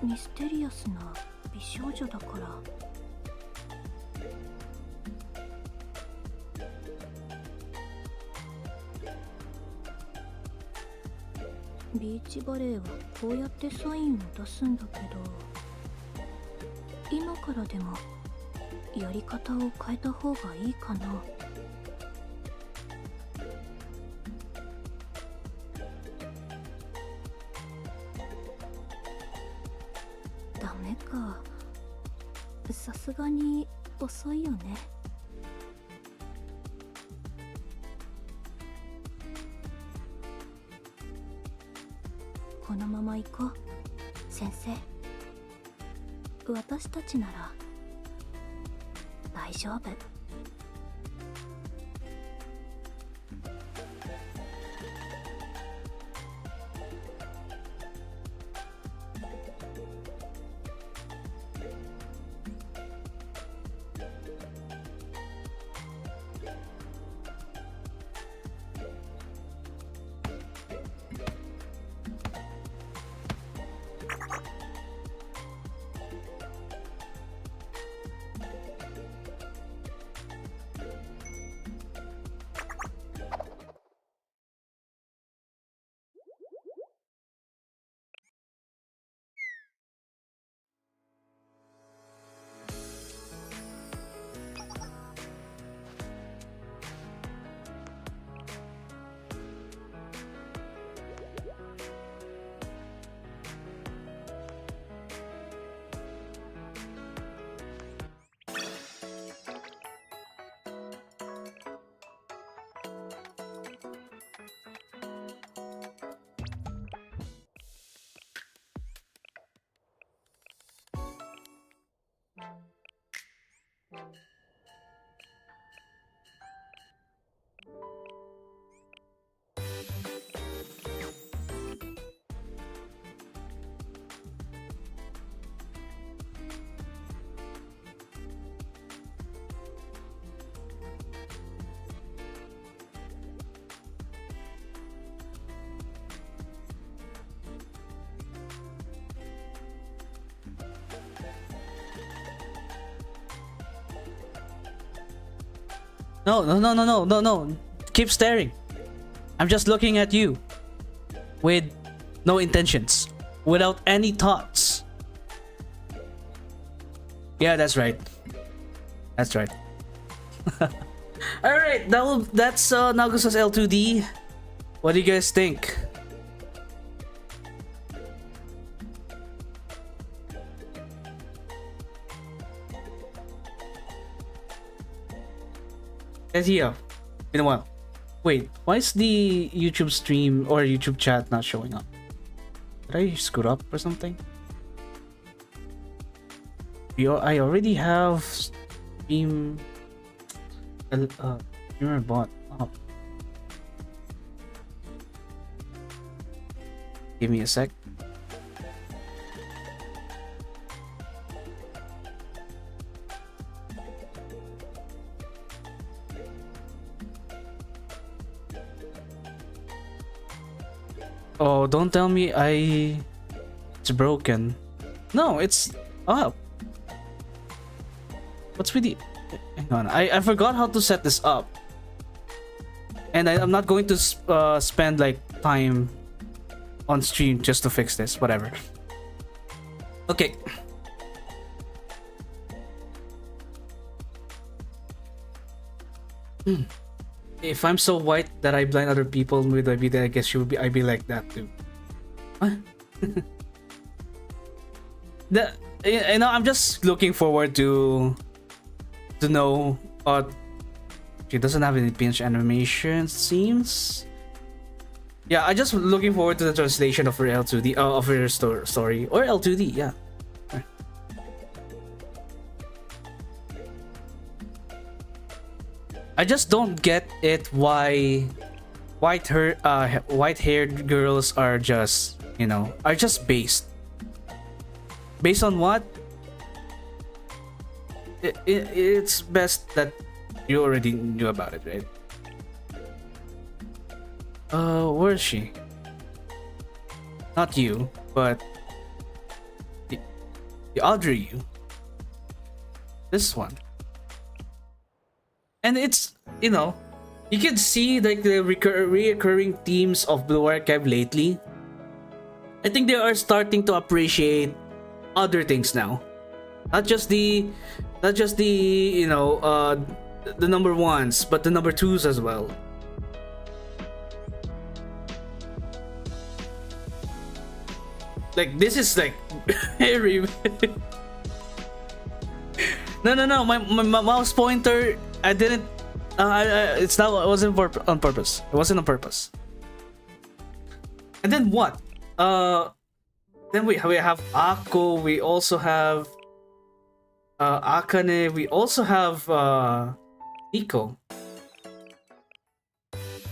ミステリアスな美少女だから。ビーチバレーはこうやってサインを出すんだけど、今からでもやり方を変えた方がいいかな。ダメか。さすがに遅いよね。このまま行こう、先生。私たちなら大丈夫。No, no, no, no, no, no, no. Keep staring. I'm just looking at you. With no intentions. Without any thoughts. Yeah, that's right. That's right. Alright, that's Nagusa's L2D. What do you guys think? Here, in a while. Wait, why is the YouTube stream or YouTube chat not showing up? Did I screw up or something? I already have stream streamer bot up. Give me a sec. Oh, don't tell me it's broken. No, it's up. What's with the... Hang on, I forgot how to set this up. And I'm not going to spend like time on stream just to fix this, whatever. Okay. If I'm so white that I blind other people with I guess I'd be like that too. What? You know, I'm just looking forward to know. She doesn't have any pinch animation, seems. Yeah, I just looking forward to the translation of her L2D, of her story or L2D. Yeah. I just don't get it why white-haired girls are just, you know, are just based on what? It's best that you already knew about it, right? Where is she? Not you, but the other you. This one. And it's, you know, you can see like the recurring themes of Blue Archive lately. I think they are starting to appreciate other things now, not just the you know the number ones, but the number twos as well. Like this is like very no, my mouse pointer, I didn't it's not, it wasn't on purpose. It wasn't on purpose. And then what? Then we have Ako, we also have Akane, we also have Nico.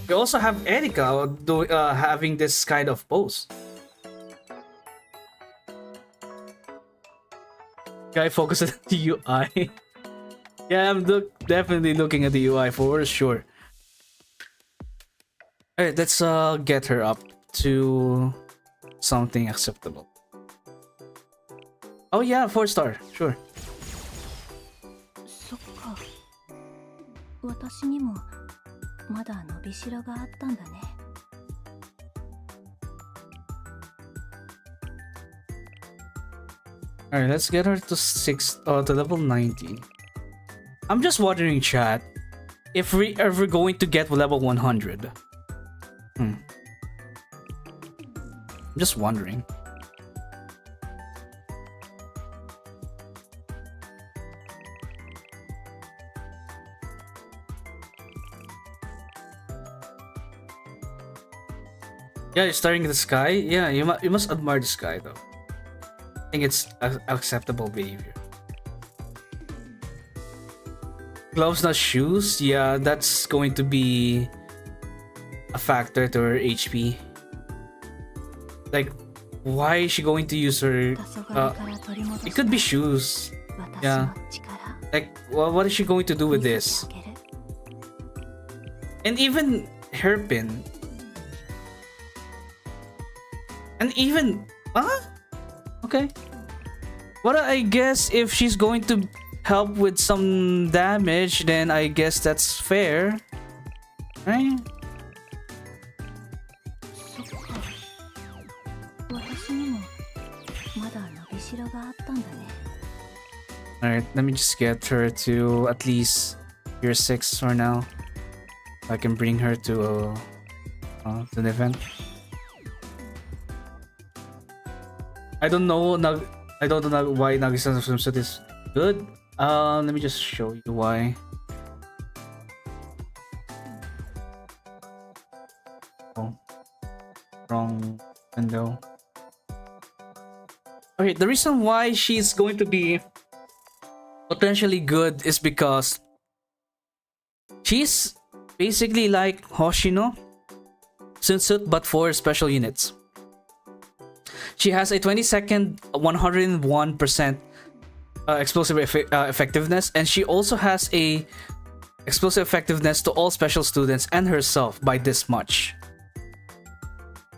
We also have Erika having this kind of pose. Guy focus on the UI. Yeah, I'm definitely looking at the UI for sure. Alright, let's get her up to something acceptable. Oh yeah, 4-star, sure. そっか。私にもまだ伸びしろがあったんだね。Alright, let's get her to to level 90. I'm just wondering, chat, if we ever going to get level 100. I'm just wondering. Yeah, you're staring at the sky. Yeah, you must admire the sky though. I think it's acceptable behavior. Gloves, not shoes. Yeah, that's going to be a factor to her HP. Like, why is she going to use her? It could be shoes. Yeah. Like, what is she going to do with this? And even hairpin. And even okay. What I guess if she's going to help with some damage, then I guess that's fair. Right? そっか。私にもまだ伸びしろがあったんだね。Alright, let me just get her to at least year 6 for now. I can bring her to the event. I don't know why Nagusa's swimsuit is good. Let me just show you why. Oh, wrong window. Okay, the reason why she's going to be potentially good is because she's basically like Hoshino Swimsuit but for special units. She has a 20-second 101% explosive effectiveness, and she also has a explosive effectiveness to all special students and herself by this much.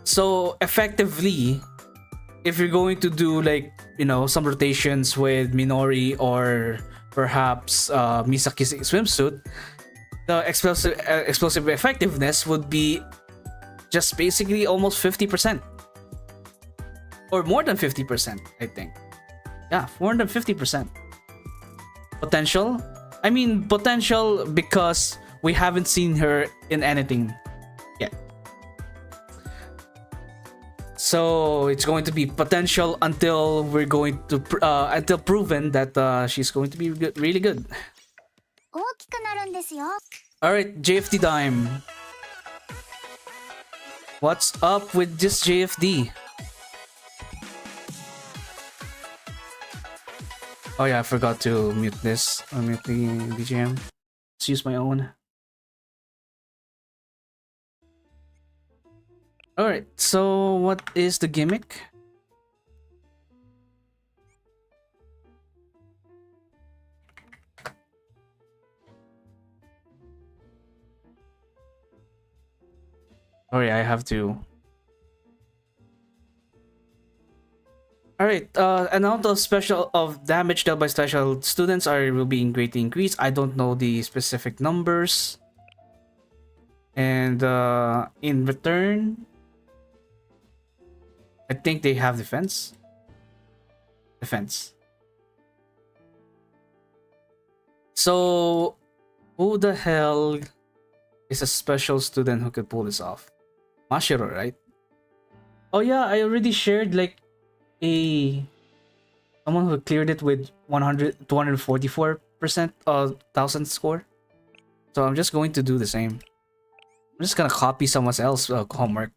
So effectively, if you're going to do like, you know, some rotations with Minori or perhaps Misaki's swimsuit, the explosive effectiveness would be just basically almost 50%. Or more than 50%, I think. Yeah, more than 50%. Potential? I mean, potential because we haven't seen her in anything yet. So it's going to be potential until we're going to until proven that she's going to be good, really good. 大きくなるんですよ。 Alright, JFD time. What's up with this JFD? Oh yeah, I forgot to mute this. Or mute the BGM. Let's use my own. Alright, so what is the gimmick? Sorry, I have to. Alright, amount of damage dealt by special students will be greatly increased. I don't know the specific numbers. And in return, I think they have defense. So, who the hell is a special student who could pull this off? Mashiro, right? Oh yeah, I already shared like someone who cleared it with 244% 1000 score. So I'm just going to do the same. I'm just gonna copy someone else's homework.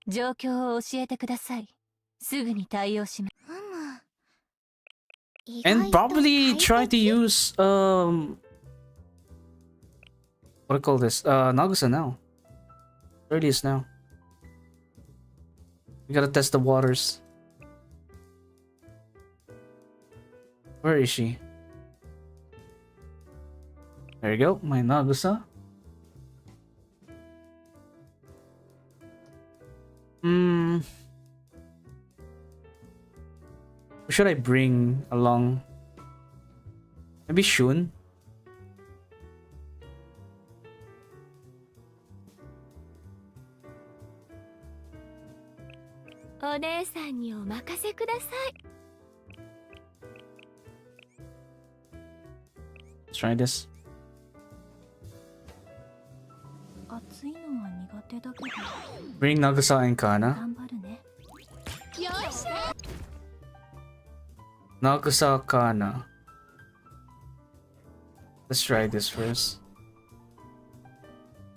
状況を教えてください。すぐに対応します。And probably try to use what do I call this? Nagusa now. Earliest now. We gotta test the waters. Where is she? There you go, my Nagusa. Who should I bring along? Maybe Shun? Let's try this. 暑いのは苦手だけど Bring Nagusa and Kana. 頑張るね。 Nagusa, Kana. Let's try this first.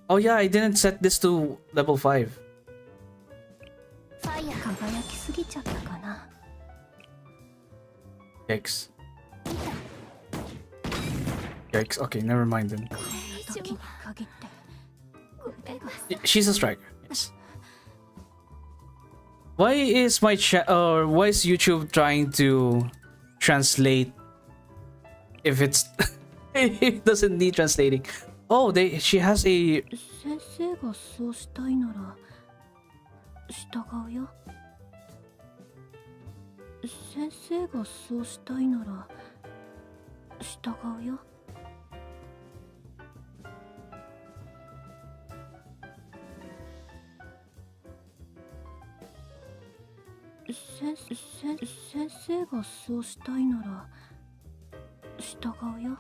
Oh yeah, I didn't set this to level 5. 輝きすぎちゃったかな。 Yikes. Yikes. Okay, never mind then. 時に限って She's a striker. Yes. Why is why is YouTube trying to translate if it's it doesn't need translating? Oh, she has a 先生がそうしたいなら従うよ。先生がそうしたいなら従うよ。先生がそうしたいなら従うよ。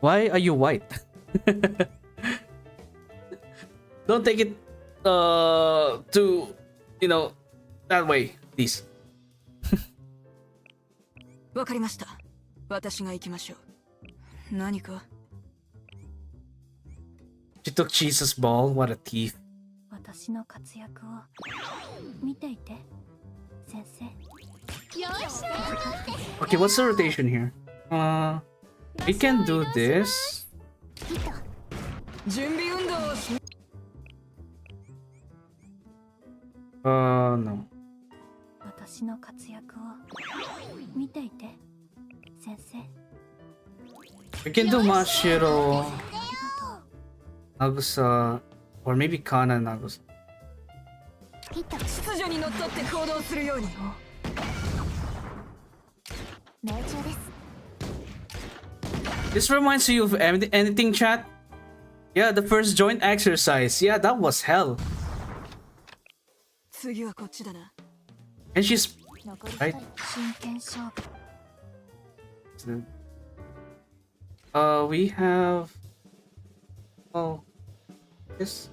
Why are you white? Don't take it to, you know, that way, please. わかりました。私が行きましょう。何か She took Jesus' ball. What a thief. 私の活躍を見ていて、先生。Okay, what's the rotation here? We can do this. 準備運動をし No. 私の活躍を見ていて、先生。 We can do Mashiro, ありがとう。 Nagusa, or maybe Kana and Nagusa. 秩序にのっとって行動するように。命中です。 This reminds you of anything, chat? Yeah, the first joint exercise. Yeah, that was hell. 次はこっちだな。 And she's 残り right. 真剣勝負。 We have. Oh, this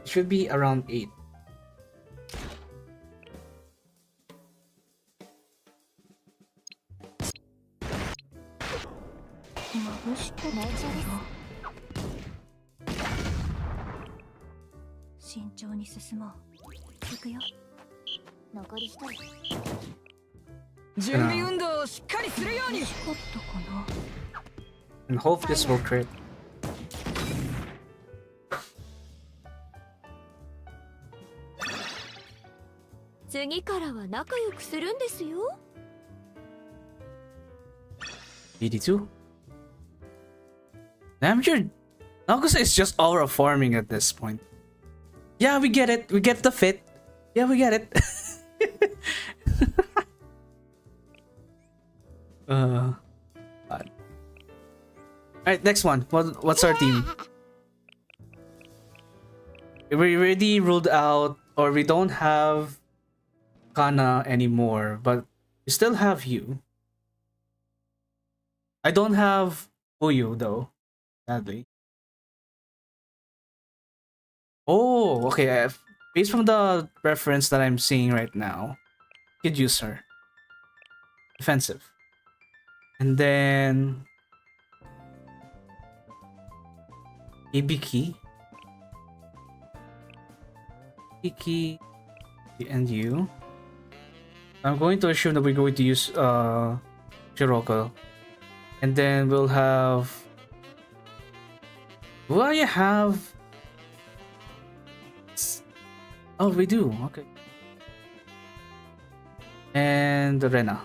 should be around 8. 眩しくて命中です。慎重に進もう。行くよ。残り一人。準備運動をしっかりするように。欲しかったかな。 And hope this will crit. 次からは仲良くするんですよ。 82. Damn, sure Nagusa is just aura farming at this point. Yeah, we get it. We get the fit. Yeah, we get it. God. Alright, next one. What's our team? We already ruled out, or we don't have Kana anymore, but we still have you. I don't have Uyu though, sadly. Oh, okay. Based from the reference that I'm seeing right now, could use her. Defensive. And then Ibiki. Ibiki and you. I'm going to assume that we're going to use Shiroko. And then we'll have. Do I have? Oh, we do. Okay. And Rena.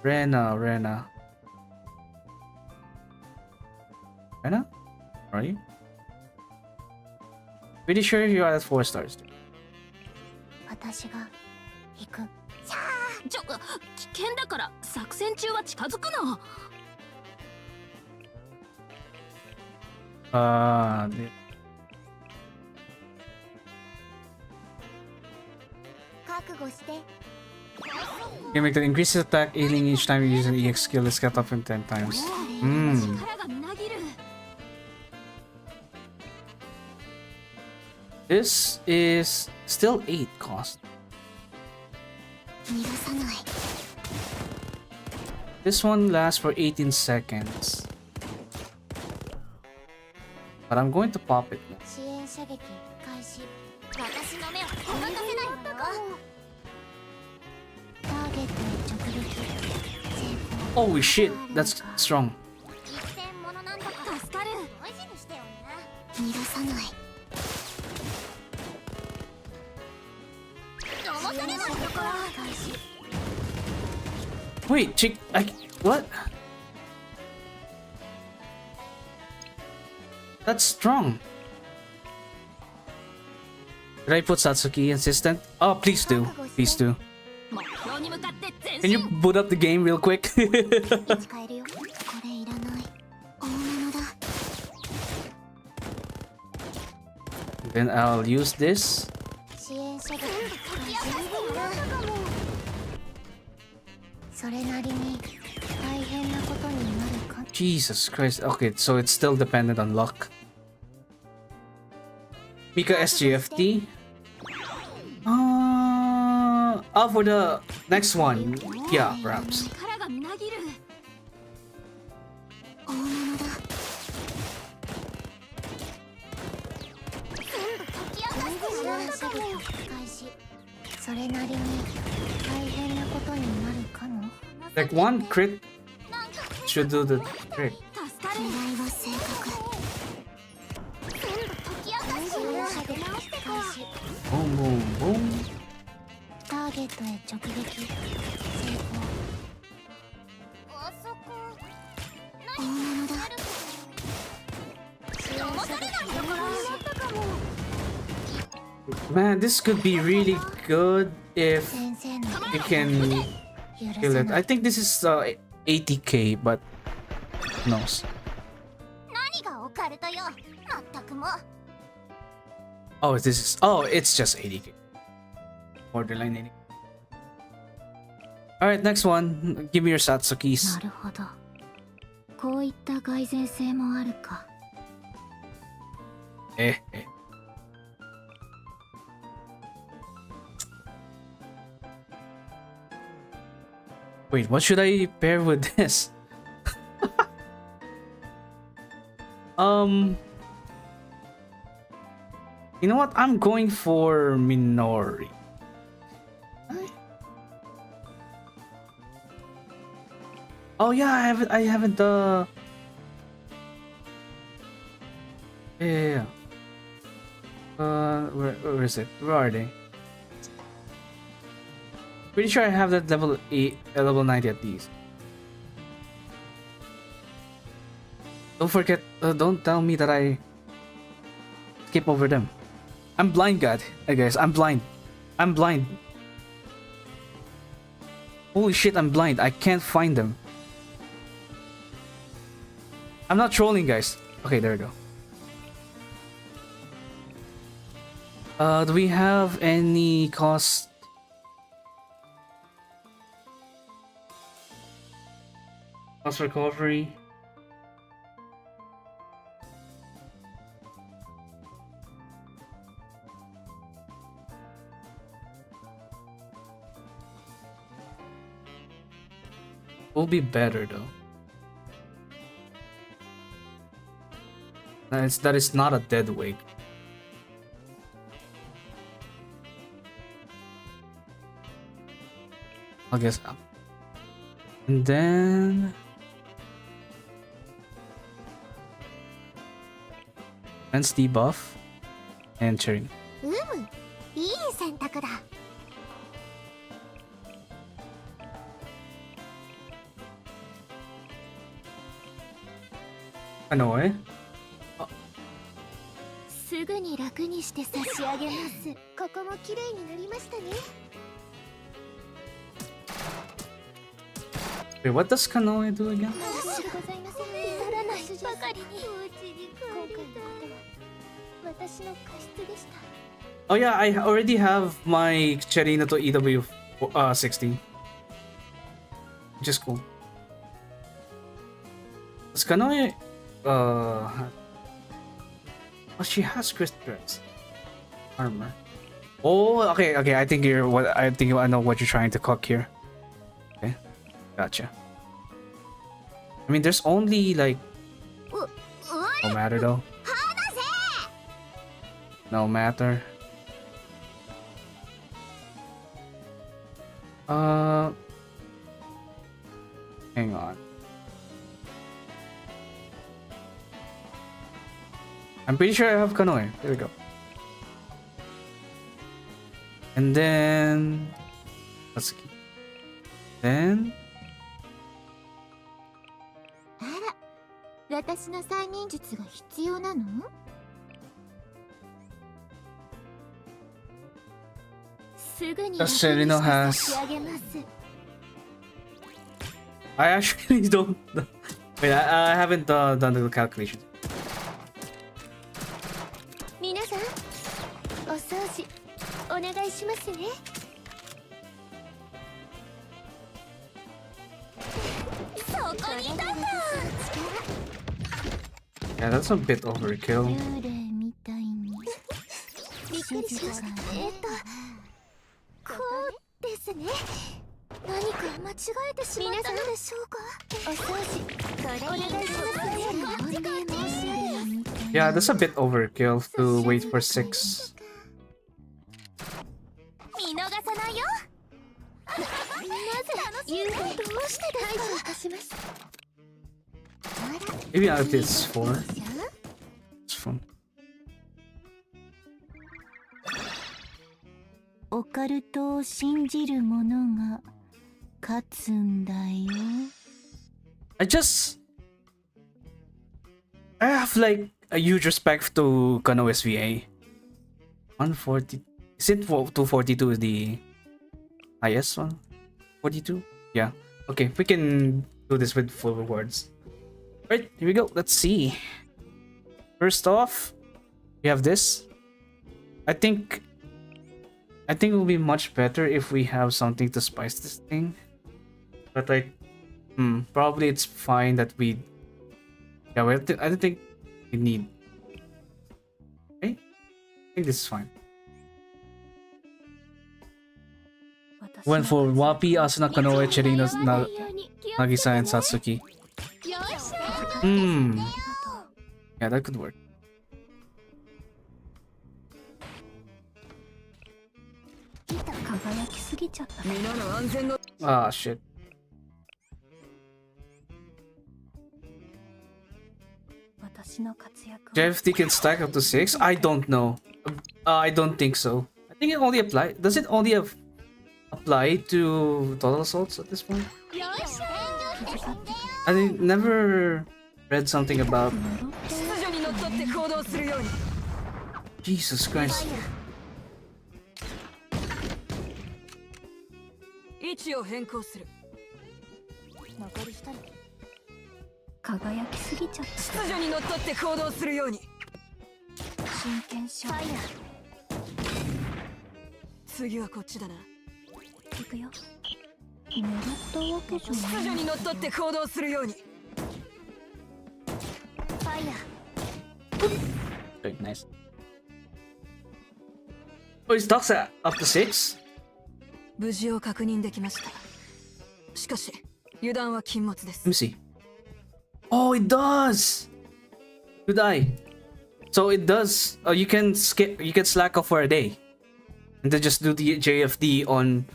Rena. Are you? Pretty sure you are at 4 stars. 私が行く。危険だから作戦中は近づくな。覚悟して。 You make the increased attack healing each time you use an EX skill is kept up in 10 times. 力がみなぎる。 This is still 8 cost. 逃がさない。 This one lasts for 18 seconds. But I'm going to pop it now. 支援射撃開始。私の目をごまかせないわよ。ターゲットに直撃。成功。 Holy shit, that's strong. 一戦ものなんだから助かる。大事にしてよな。逃がさない。騙されないところ開始。 Wait, chick, what? That's strong. Did I put Satsuki assistant? Oh, please do. Please do. 目標に向かって Can you boot up the game real quick? 使えるよ。これいらない。大物だ。 Then I'll use this. 支援者が十分だ。それなりに大変なことになるか。 Jesus Christ. Okay, so it's still dependent on luck. Mika SGFT. For the next one. Yeah, perhaps. 力がみなぎる。大物だ。支援者が使いし、それなりに大変なことになるかも。 Like one crit should do the trick. 助かる。狙いは正確。支援者が使いし、 Boom, boom, boom. ターゲットへ直撃。成功。あそこ。大物だ。支援者が使いし。 Man, this could be really good if 先生の you can 許 kill せ it. な I い。 think this is 80k, but who knows? 何がオカルトよ。まったくも。 Oh, it's just 80k. Borderline 80k. Alright, next one. Give me your Satsukis. なるほど。こういった蓋然性もあるか。Eh. Wait, what should I pair with this? You know what? I'm going for Minori. Oh yeah, I haven't yeah. Where is it? Where are they? Pretty sure I have that level 8, level 90 at least. Don't forget, don't tell me that I skip over them. I'm blind, God. Hey guys, I'm blind. I'm blind. Holy shit, I'm blind. I can't find them. I'm not trolling, guys. Okay, there we go. Do we have any cost? Cost recovery? Will be better though. That is not a dead weight. I guess. And then Defense debuff and Cheering. いい選択だ。 Ano eh? すぐに楽にして差し上げます。ここも綺麗になりましたね。 Wait, what does Kanoe do again? 申し訳ございません。ならないばかりに。今回のことは私の過失でした。 Oh yeah, I already have my Cherino to EW 60. Which is cool. Does Kanoe oh, she has Crisp Dress armor. Oh, okay. I think I know what you're trying to cook here. Okay, gotcha. I mean, there's only like no matter though. No matter. Hang on. I'm pretty sure I have Kanoe. There we go. And then let's keep. Then あら、私の催眠術が必要なの？すぐに Does Cherino has 差し上げます。I actually don't know. Wait, I haven't done the calculation. 皆さんお掃除お願いしますね。そこにいたんだ。 Yeah, that's a bit overkill. 幽霊みたいに。びっくりしました。こうですね。何か間違えてしまったのでしょうか。お掃除お願いします。 Yeah, that's a bit overkill to wait for 6. 見逃さないよ。なぜ幽霊どうしてですか。 Maybe out of this 4. It's fun. オカルトを信じる者が勝つんだよ。 I have like a huge respect to Kano SVA. 140. Is it 242 the highest one? 42? Yeah. Okay, we can do this with full rewards. Right, here we go. Let's see. First off, we have this. I think it will be much better if we have something to spice this thing. But like, probably it's fine that we. Yeah, I don't think we need. Okay, I think this is fine. Went for Wapi, Asuna, Kanoe, Cherino, Nagisa, and Satsuki. Yeah, that could work. Ah, shit. JFT can stack up to 6? I don't know. I don't think so. I think it only apply. Does it only apply to total assaults at this point? I never read something about. Jesus Christ. 位置を変更する。残り一人。輝きすぎちゃった。秩序にのっとって行動するように。真剣勝負。次はこっちだな。行くよ。狙ったわけじゃない。秩序にのっとって行動するように。ファイヤー。 Very nice. Oh, is Docs up to 6? 無事を確認できました。しかし油断は禁物です。 Let me see. Oh, it does. Good eye. So it does. You can skip. You can slack off for a day, and then just do the JFD on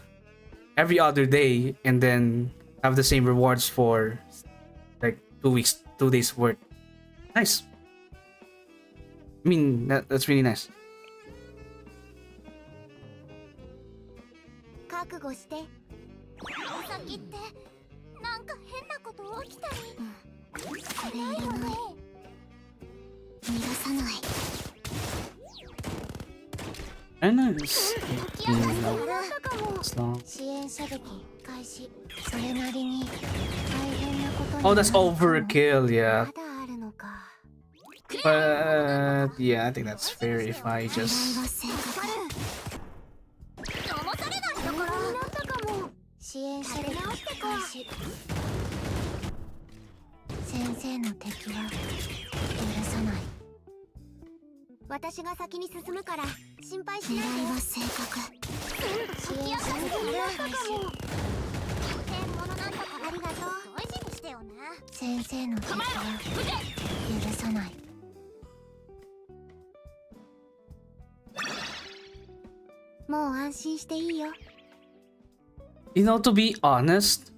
every other day, and then have the same rewards for like 2 weeks, 2 days worth. Nice. I mean, that's really nice. 覚悟して。先ってなんか変なこと起きたり。それいらない。逃がさない。And nice. 支援射撃開始。それなりに大変なことに。 Oh, that's overkill. Yeah. まだあるのか。 But yeah, I think that's fair if I just. 支援射撃開始。先生の敵は許さない。私が先に進むから心配しないで。狙いは正確。支援射撃開始。変物なんだからありがとう。大事にしてよな。先生の敵は許さない。もう安心していいよ。You know, to be honest,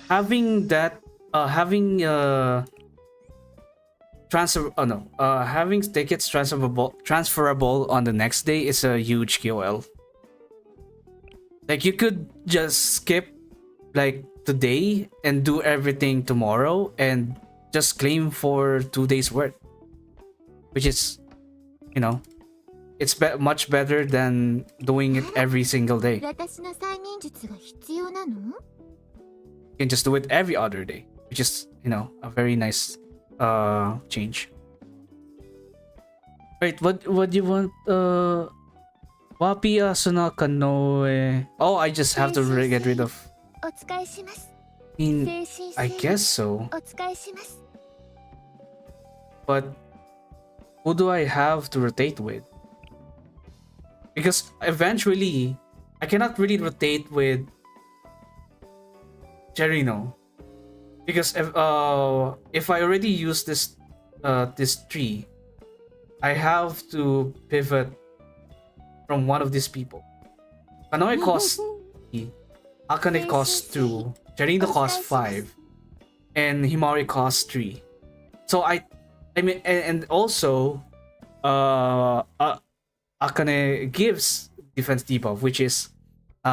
having that, having having tickets transferable on the next day is a huge QOL. Like you could just skip like today and do everything tomorrow and just claim for 2 days worth, which is, you know, it's much better than doing it every single day. 私の催眠術が必要なの？ You can just do it every other day, which is, you know, a very nice change. Right, what do you want? Wapi Asuna Kanoe. Oh, I just have to get rid of. お使いします。 I mean, 精神 I 性 guess so. お使いします。 But who do I have to rotate with? Because eventually, I cannot really rotate with Cherino. Because if I already use this tree, I have to pivot from one of these people. Kanoe costs 3, Akane costs 2, Cherino costs 5, and Himari costs 3. So I mean, and also Akane gives defense debuff, which is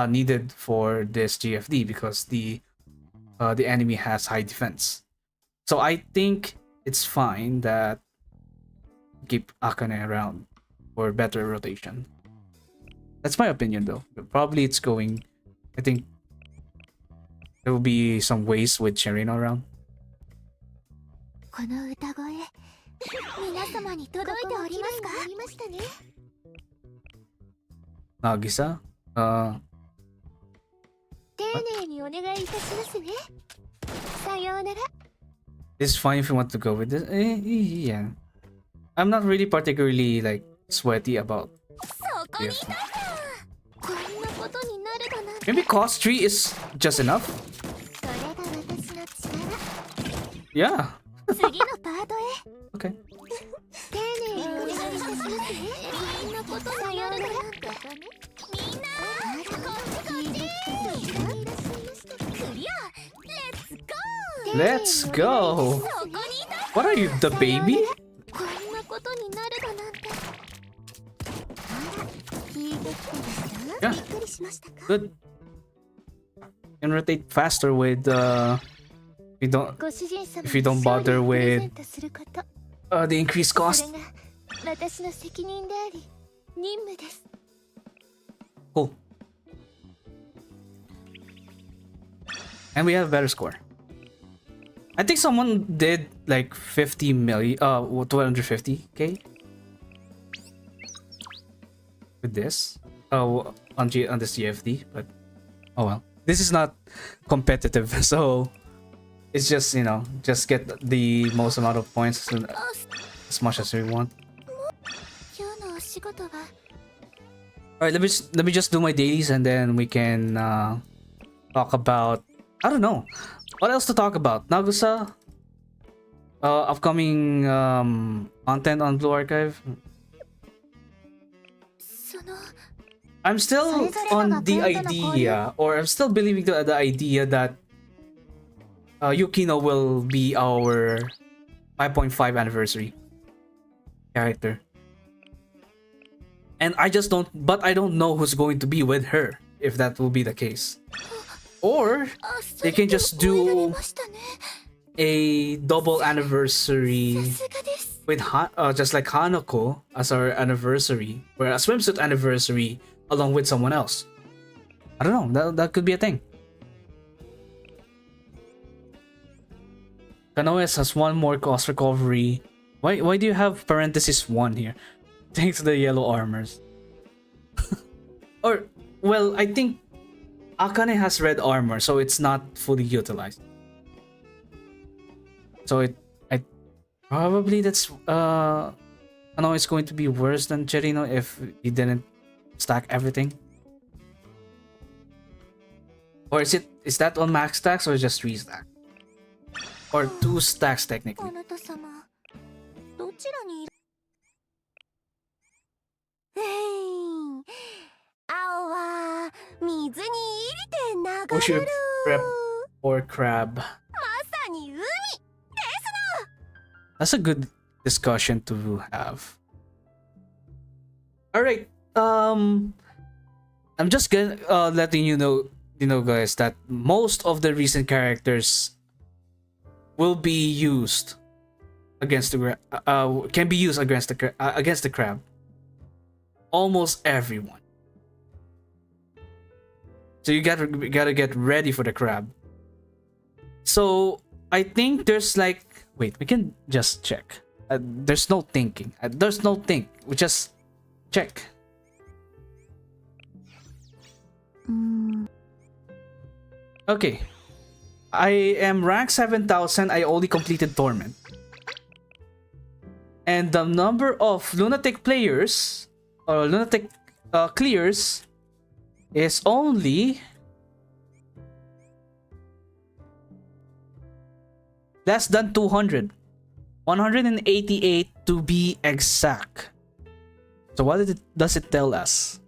needed for this GFD because the enemy has high defense. So I think it's fine that keep Akane around for better rotation. That's my opinion though. Probably it's going. I think there will be some waste with Cherino around. この歌声、皆様に届いておりますか？ありましたね。 Nagusa? 丁寧にお願いいたしますね。さようなら。 It's fine if you want to go with this. Yeah. I'm not really particularly like sweaty about そこにい this. たんだ。こんなことになるだなんて。 Maybe cost 3 is just enough? それが私の力。 Yeah. 次のパートへ。 Okay. 丁寧にお願いいたしますね。こんなことさようなら。みんなこっちこっち。クリア。レッツゴー。 Let's go. そこにいた。 What are you, the baby? こんなことになるだなんて。あら、聞いてきたでしょ。 Yeah. びっくりしましたか。 Good. Can rotate faster with if you don't bother with the increased cost. それが私の責任であり任務です。 Cool. And we have a better score. I think someone did like 50 million, 250k with this. Oh, on the CFD, but oh well. This is not competitive, so it's just, you know, just get the most amount of points as much as we want. 今日のお仕事は All right, let me just do my dailies and then we can talk about, I don't know, what else to talk about. Nagusa, upcoming content on Blue Archive. その I'm still on the idea, or I'm still believing the idea that Yukino will be our 5.5 anniversary character. And I don't know who's going to be with her, if that will be the case. Or they can just do a double anniversary with just like Hanako as our anniversary, or a swimsuit anniversary along with someone else. I don't know, that could be a thing. Kanoes has one more cost recovery. Why do you have parenthesis 1 here? Thanks to the yellow armors. Or, well, I think Akane has red armor, so it's not fully utilized. So probably that's Kanoe is going to be worse than Cherino if he didn't stack everything. Or is that on max stacks or just 3 stacks? Or 2 stacks technically. あなた様どちらにいる青は水に入りて流 Who れ should る prep or crab? まさに海ですの That's a good discussion to have. All right. I'm just gonna letting you know, guys, that most of the recent characters will be used against the can be used against the crab. Almost everyone. So you gotta get ready for the crab. So I think there's like, wait, we can just check. There's no thinking. There's no think. We just check. Okay. I am rank 7,000. I only completed Torment. And the number of lunatic players or lunatic clears is only less than 200. 188 to be exact. So what does it tell us?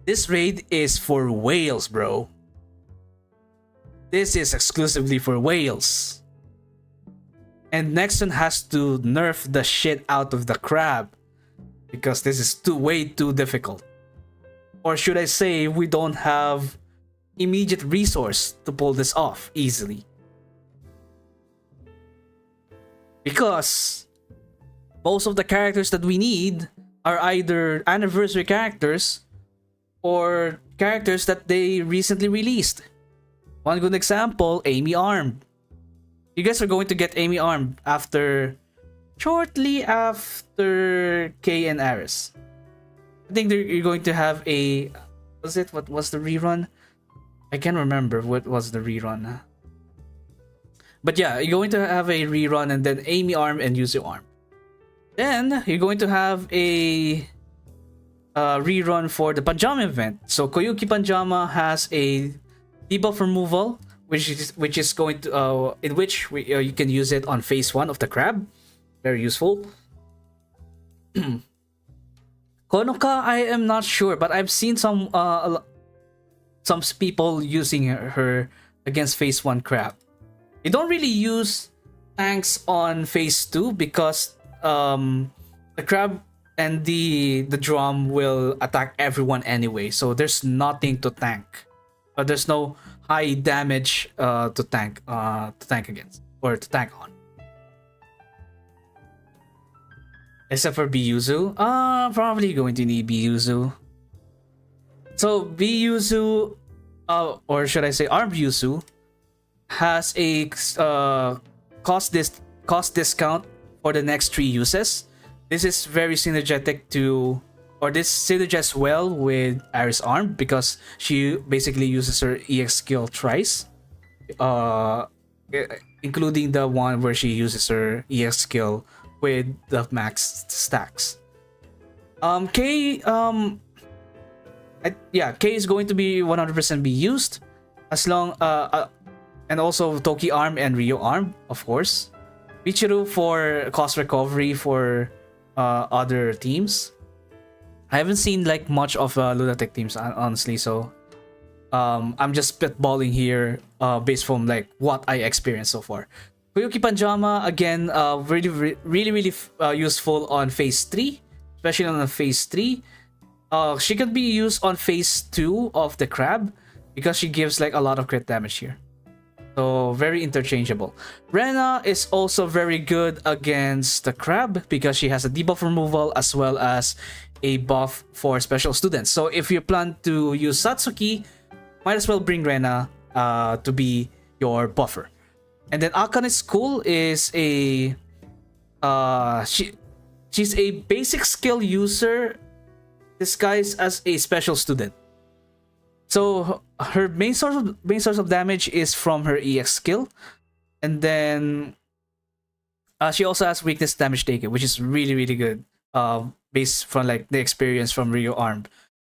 This raid is for whales, bro. This is exclusively for whales. And Nexon has to nerf the shit out of the crab because this is way too difficult. Or should I say, we don't have immediate resource to pull this off easily. Because most of the characters that we need are either anniversary characters or characters that they recently released. One good example, Amy Arm. You guys are going to get Amy Arm shortly after Kay and Aris. I think you're going to have a, what was the rerun? I can't remember what was the rerun. But yeah, you're going to have a rerun and then Amy Arm and Yuzu Arm. Then you're going to have a rerun for the Panjama event. So Koyuki Panjama has a debuff removal, which is going to in which you can use it on phase 1 of the crab. Very useful. Konoka, I am not sure, but I've seen some people using her against phase 1 crab. You don't really use tanks on phase 2 because the crab and the drum will attack everyone anyway, so there's nothing to tank. But there's no high damage to tank against or to tank on. Except for Biyuzu. Probably going to need Biyuzu. So Biyuzu, or should I say Arm Yuzu, has a cost discount for the next 3 uses. This is very synergetic to, or this synergizes well with Aris Arm because she basically uses her EX skill thrice, including the one where she uses her EX skill with the max stacks. K is going to be 100% be used as long and also Toki Arm and Ryo Arm, of course. Michiru for cost recovery for other teams. I haven't seen like much of lunatic teams honestly, so I'm just spitballing here based from like what I experienced so far. Koyuki Panjama again, really useful on phase 3, especially on phase 3. She can be used on phase 2 of the crab because she gives like a lot of crit damage here. So very interchangeable. Rena is also very good against the crab because she has a debuff removal as well as a buff for special students. So if you plan to use Satsuki, might as well bring Rena to be your buffer. And then Akane's School is a she's a basic skill user disguised as a special student. So her main source of damage is from her EX skill, and then she also has weakness damage taken, which is really good. Based from like the experience from Ryo Arm.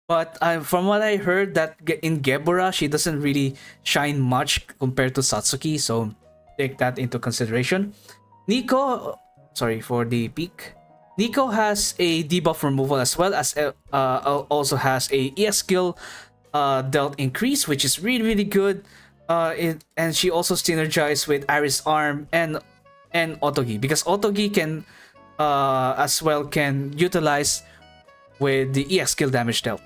But from what I heard, that in Gebura she doesn't really shine much compared to Satsuki, so take that into consideration. Nico, sorry for the peak. Nico has a debuff removal as well as also has a ES skill dealt increase, which is really good. And she also synergizes with Aris Arm and Otogi because Otogi can as well can utilize with the EX skill damage dealt.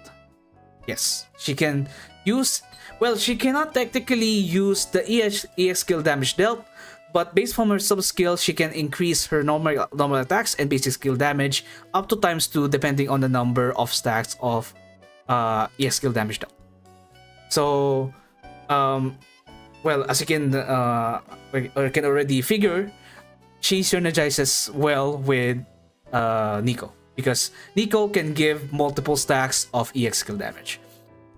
Yes, she can use, well, she cannot technically use the EX skill damage dealt, but based from her sub skill, she can increase her normal attacks and basic skill damage up to ×2 depending on the number of stacks of EX skill damage dealt. So well, as you can already figure, she synergizes well with Nico, because Nico can give multiple stacks of EX skill damage.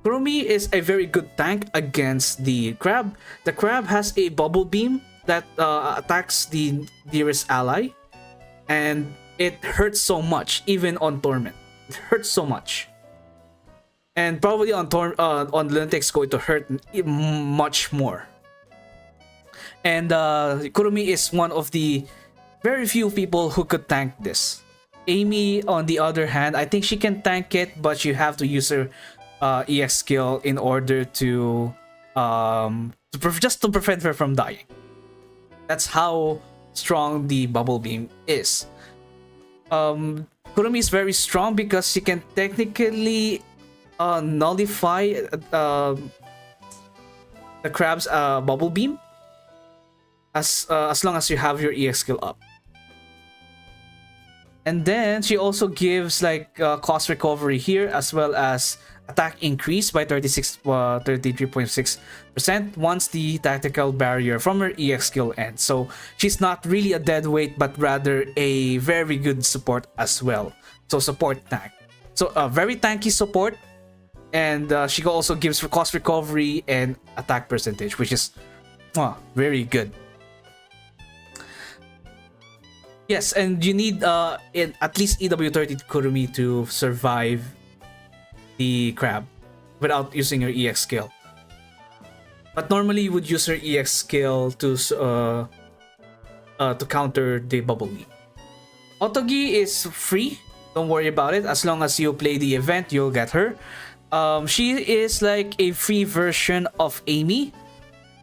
Kurumi is a very good tank against the crab. The crab has a bubble beam that attacks the nearest ally, and it hurts so much even on Torment. It hurts so much, and probably on Lunatic it's going to hurt much more. And Kurumi is one of the very few people who could tank this. Amy, on the other hand, I think she can tank it, but you have to use her EX skill in order to just to prevent her from dying. That's how strong the bubble beam is. Kurumi is very strong because she can technically nullify the crab's bubble beam as long as you have your EX skill up. And then she also gives like cost recovery here, as well as attack increase by 33.6% once the tactical barrier from her EX skill ends. So she's not really a dead weight, but rather a very good support as well. So support tank. So very tanky support, and she also gives cost recovery and attack percentage, which is very good. Yes, and you need at least EW30 Kurumi to survive the crab without using your EX skill. But normally you would use her EX skill to counter the bubble beam. Otogi is free, don't worry about it. As long as you play the event, you'll get her. She is like a free version of Amy.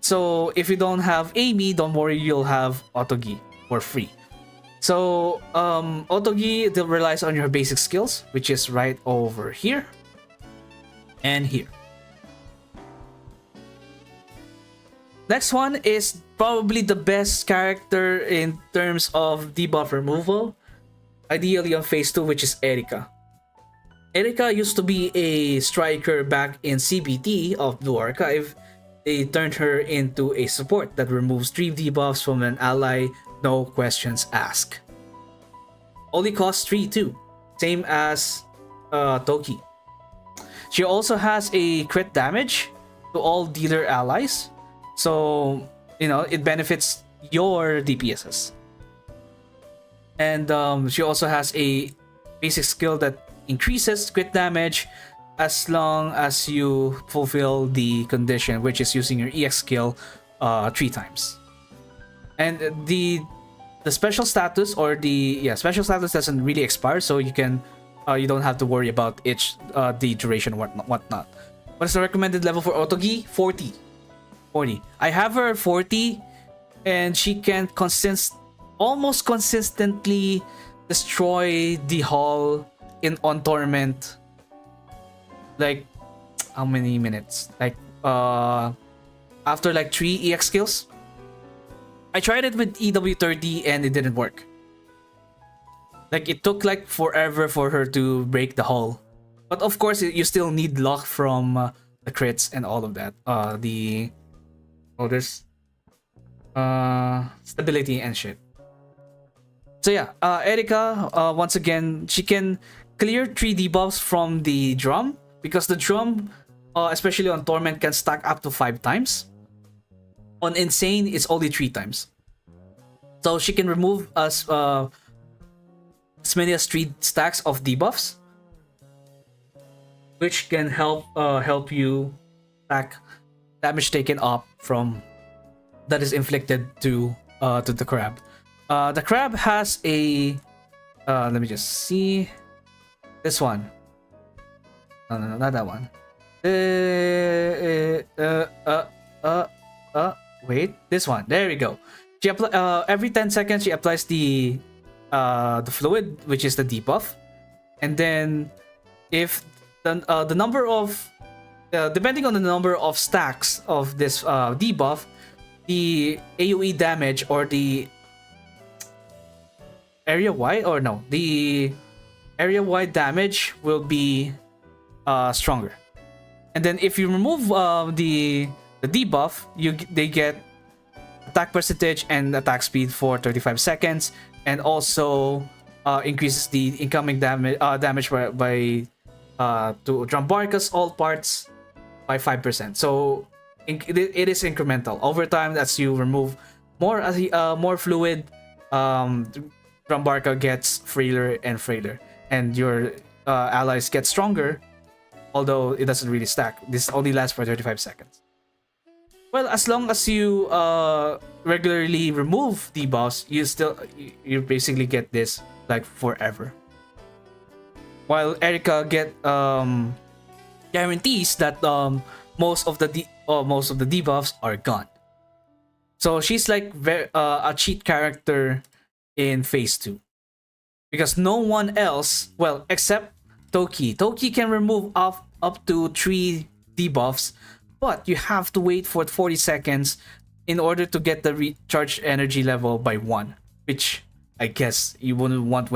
So if you don't have Amy, don't worry, you'll have Otogi for free. So Otogi relies on your basic skills, which is right over here and here. Next one is probably the best character in terms of debuff removal, ideally on phase 2, which is Erika. Erika used to be a striker back in CBT of Blue Archive. They turned her into a support that removes 3 debuffs from an ally, no questions asked. Only costs 3 too, same as Toki. She also has a crit damage to all dealer allies, so it benefits your DPSs. And she also has a basic skill that increases crit damage as long as you fulfill the condition, which is using your EX skill 3 times. And the special status, or the special status, doesn't really expire, so you don't have to worry about the duration or whatnot. What is the recommended level for Otogi? 40. I have her 40, and she can almost consistently destroy the hull on Torment. Like, how many minutes? Like after like 3 EX skills. I tried it with EW30 and it didn't work. Like, it took like forever for her to break the hull. But of course, you still need luck from the crits and all of that. There's stability and shit. So yeah, Erika, once again, she can clear 3 debuffs from the drum, because the drum, especially on Torment, can stack up to 5 times. On Insane, it's only 3 times. So she can remove as many as 3 stacks of debuffs, which can help you stack damage taken up from that is inflicted to the crab. The crab has a let me just see this one. No, not that one. Wait, this one. There we go. She every 10 seconds she applies the fluid, which is the debuff, and then if the number of depending on the number of stacks of this debuff, the AoE damage, or the the area wide damage will be stronger. And then if you remove the the debuff, they get attack percentage and attack speed for 35 seconds, and also increases the incoming damage by to Drumbarka's all parts by 5%. So it is incremental over time. As you remove more fluid, Drumbarka gets frailer and frailer, and your allies get stronger, although it doesn't really stack. This only lasts for 35 seconds. Well, as long as you regularly remove debuffs, you basically get this like forever. While Erika guarantees that most of the debuffs are gone. So she's like a cheat character in phase 2, because no one else, well, except Toki. Toki can remove up to 3 debuffs, but you have to wait for 40 seconds in order to get the recharged energy level by 1, which I guess you wouldn't want to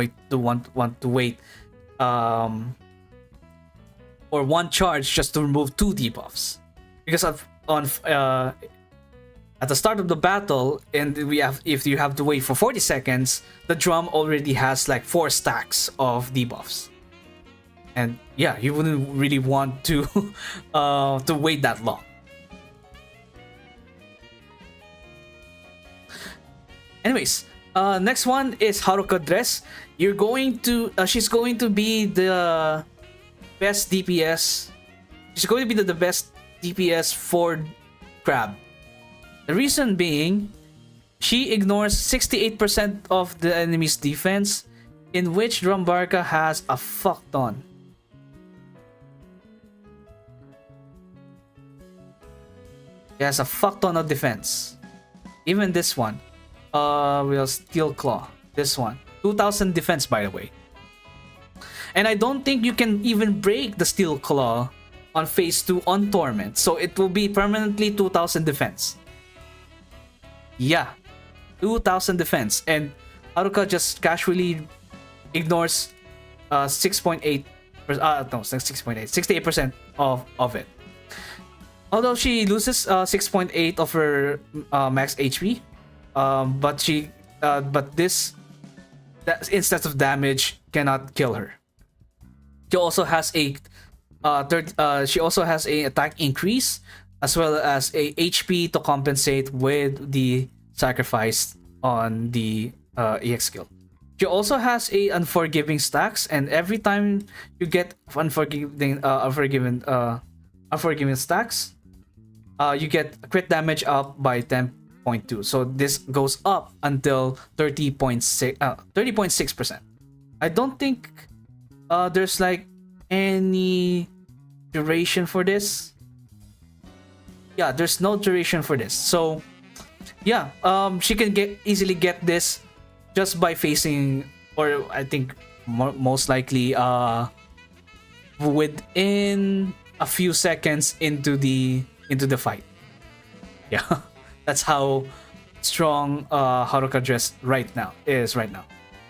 wait or 1 charge just to remove 2 debuffs, because at the start of the battle, and if you have to wait for 40 seconds, the drum already has like 4 stacks of debuffs. And yeah, you wouldn't really want to wait that long. Anyways, next one is Haruka dress. She's going to be the best DPS. She's going to be the best DPS for Crab. The reason being, she ignores 68% of the enemy's defense, in which Drumbarka has a fuck ton. He has a fuck ton of defense. Even this one. We'll Steel Claw. This one. 2000 defense, by the way. And I don't think you can even break the Steel Claw on phase 2 on Torment. So it will be permanently 2000 defense. Yeah. 2000 defense. And Haruka just casually ignores 6.8 no, 6.8 68% of it. Although she loses 6.8 of her max HP, but this instance of damage cannot kill her. She also has a attack increase, as well as a HP to compensate with the sacrifice on the EX skill. She also has a unforgiving stacks, and every time you get unforgiving stacks, you get crit damage up by 10.2. So this goes up until 30.6%. I don't think there's like any duration for this. Yeah, there's no duration for this. So yeah, she can easily get this just by facing, or I think most likely within a few seconds into the fight. Yeah, that's how strong Haruka dress is right now.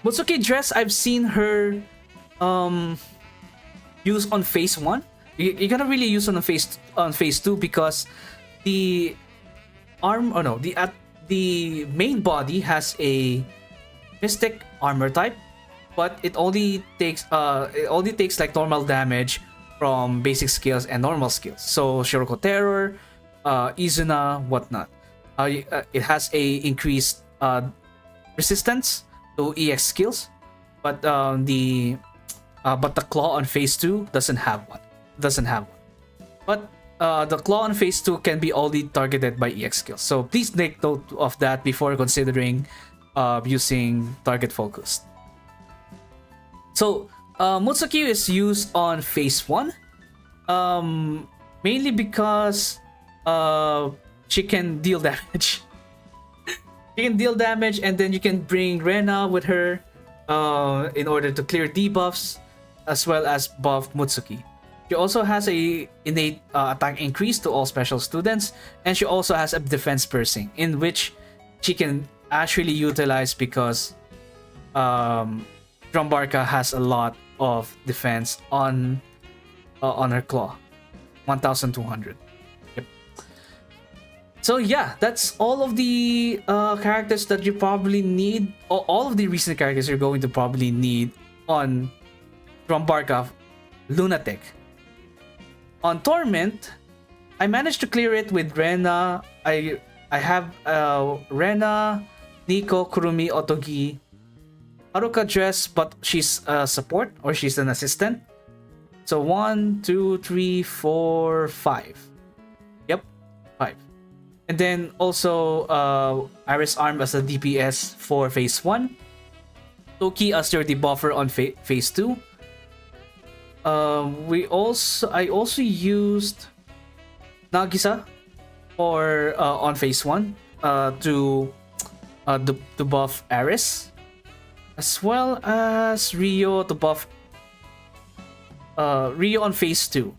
Mutsuki dress, I've seen her use on phase 1. You gotta really use on phase 2, because the the main body has a mystic armor type, but it only takes like normal damage from basic skills and normal skills. So Shiroko Terror, Izuna, whatnot. It has a increased resistance to EX skills, but the claw on phase 2 doesn't have one. But the claw on phase 2 can be only targeted by EX skills. So please take note of that before considering using target focused. So Mutsuki is used on phase 1, mainly because she can deal damage. She can deal damage, and then you can bring Rena with her in order to clear debuffs, as well as buff Mutsuki. She also has a innate attack increase to all special students, and she also has a defense piercing, in which she can actually utilize because Drumbarka has a lot of defense on her claw, 1200. Yep. So yeah, that's all of the characters that you probably need. All of the recent characters you're going to probably need on from Barkov Lunatic. On Torment, I managed to clear it with Rena. I have Rena, Nico, Kurumi, Otogi, Haruka dress, but she's a support or she's an assistant. So 1, 2, 3, 4, 5. Yep, 5. And then also Iris Arm as a DPS for phase 1. Toki as your debuffer on phase 2. I also used Nagisa for on phase 1 to buff Aris, as well as Rio to buff Rio on phase 2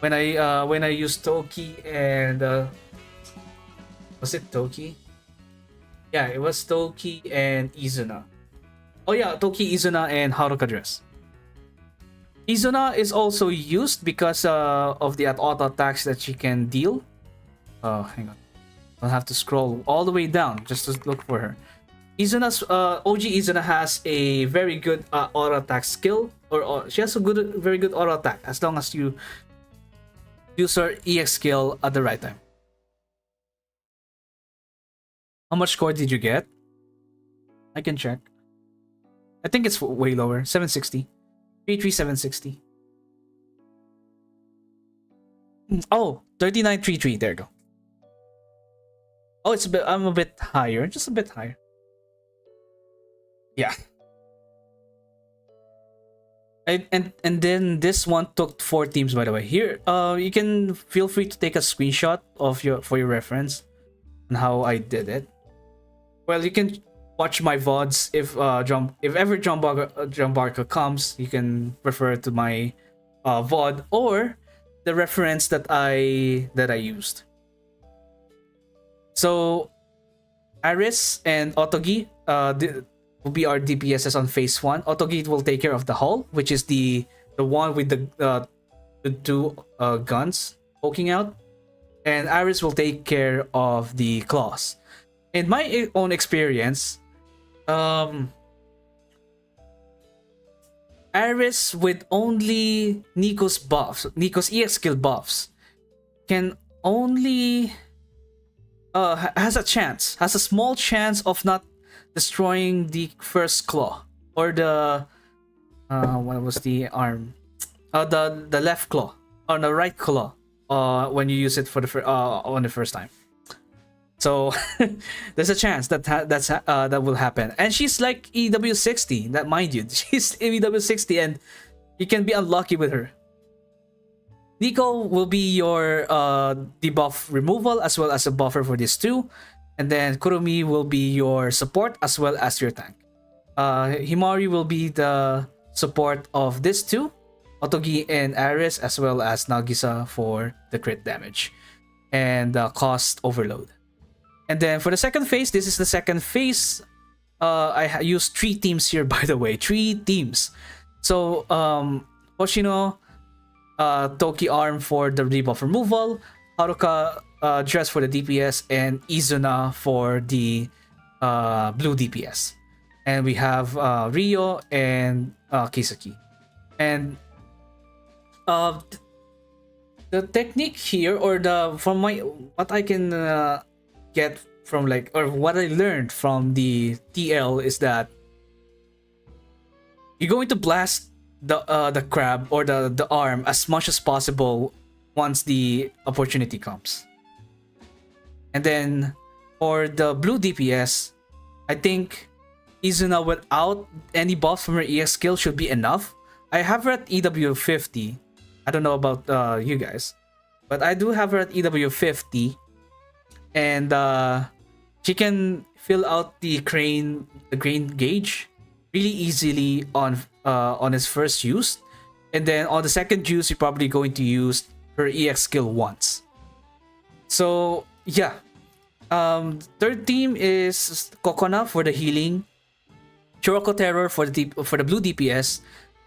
when I used Toki and was it Toki? Yeah, it was Toki and Izuna. Oh yeah, Toki, Izuna, and Haruka dress. Izuna is also used because of the auto attacks that she can deal. Oh, hang on. I'll have to scroll all the way down just to look for her. Izuna's OG Izuna has a very good auto attack skill, or she has a very good auto attack as long as you use her EX skill at the right time. How much score did you get? I can check. I think it's way lower. 760. 33760. Oh, 3933. There you go. Oh, it's a bit. I'm a bit higher. Just a bit higher. Yeah. And then this one took 4 teams, by the way. Here, you can feel free to take a screenshot of for your reference on how I did it. Well, you can watch my VODs if ever John Barker comes. You can refer to my VOD or the reference that I used. So Aris and Otogi will be our DPSs on phase 1. Otogi will take care of the hull, which is the one with the 2 guns poking out, and Aris will take care of the claws. In my own experience, Aris with only Nico's EX skill buffs can only has a small chance of not destroying the first claw, or the what was the arm, the left claw or the right claw when you use it for on the first time. So there's a chance that will happen. And she's like EW60, that mind you, she's EW60, and you can be unlucky with her. Nico will be your debuff removal as well as a buffer for this too. And then Kurumi will be your support as well as your tank. Himari will be the support of this too. Otogi and Aris as well as Nagisa for the crit damage and cost overload. And then for the second phase, this is the second phase. I used 3 teams here, by the way. 3 teams. So Hoshino, Toki arm for the debuff removal, Haruka dress for the DPS, and Izuna for the blue DPS. And we have Rio and Kisaki. And the technique here, or from what I can get from what I learned from the TL is that you're going to blast the crab or the arm as much as possible once the opportunity comes. And then for the blue DPS, I think Izuna without any buff from her EX skill should be enough. I have her at EW50. I don't know about you guys, but I do have her at EW50, and she can fill out the grain gauge really easily on his first use, and then on the second use you're probably going to use her EX skill once. So yeah, third team is Kokona for the healing, Chiroko Terror for the blue DPS,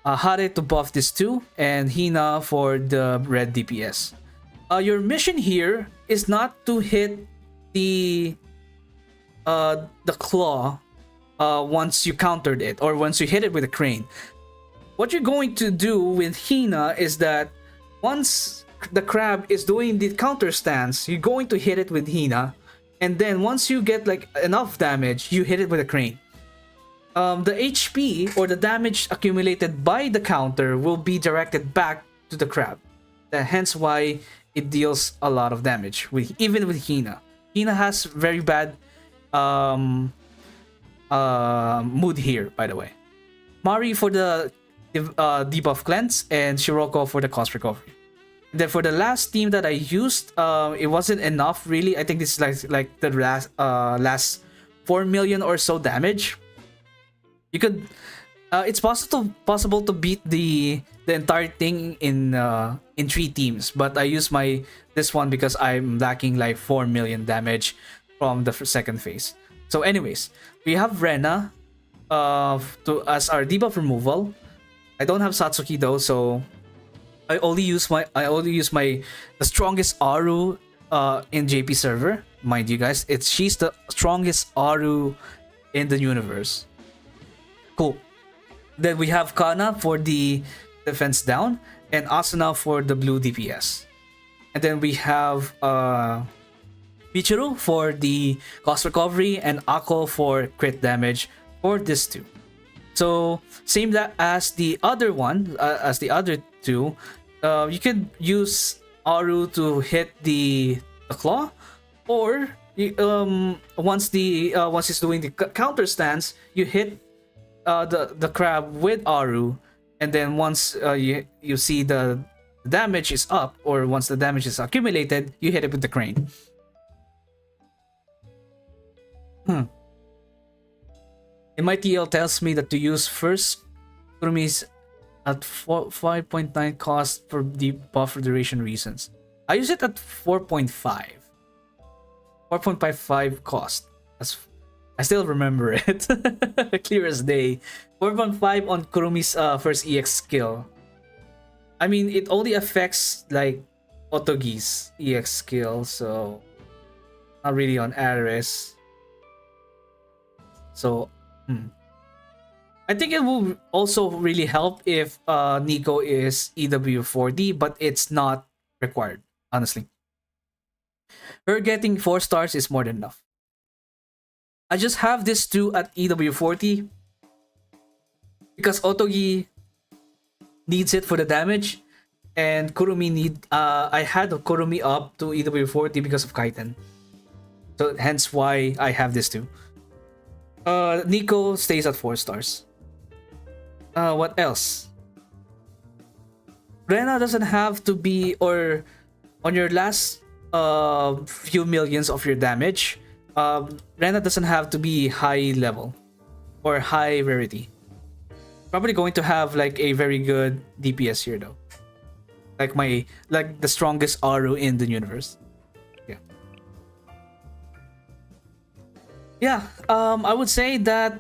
Hare to buff this too, and Hina for the red DPS. Your mission here is not to hit the claw once you countered it or once you hit it with a crane. What you're going to do with Hina is that once the crab is doing the counter stance, you're going to hit it with Hina, and then once you get like enough damage, you hit it with a crane. The HP or the damage accumulated by the counter will be directed back to the crab. Hence why it deals a lot of damage even with Hina. Hina has very bad mood here, by the way. Mari for the debuff cleanse, and Shiroko for the cost recovery. And then for the last team that I used, it wasn't enough really. I think this is like the last 4 million or so damage. You could it's possible to beat the entire thing in 3 teams, but I use this one because I'm lacking like 4 million damage from the second phase. So anyways, we have Rena as our debuff removal. I don't have Satsuki though, so I only use the strongest Aru in JP server. Mind you guys, she's the strongest Aru in the universe. Cool. Then we have Kana for the defense down and Asuna for the blue DPS. And then we have Michiru for the cost recovery and Ako for crit damage for this 2. So same that as the other one, as the other 2, you could use Aru to hit the claw, or once it's doing the counter stance, you hit the crab with Aru, and then once you see the damage is up, or once the damage is accumulated, you hit it with the crane. And my TL tells me that to use first Kurumi's at 5.9 cost for the buffer duration reasons. I use it at 4.55 cost. I still remember it. Clear as day. 4.5 on Kurumi's first EX skill. I mean, it only affects like Otogi's EX skill, so not really on Ares. So I think it will also really help if Nico is EW4D, but it's not required, honestly. Her getting 4 stars is more than enough. I just have this 2 at EW40 because Otogi needs it for the damage, and Kurumi I had Kurumi up to EW40 because of Kaiten. So hence why I have this 2. Nico stays at 4 stars. What else? Rena doesn't have to be, or on your last few millions of your damage, Rena doesn't have to be high level or high rarity. Probably going to have like a very good DPS here though. Like the strongest Aru in the universe. Yeah, I would say that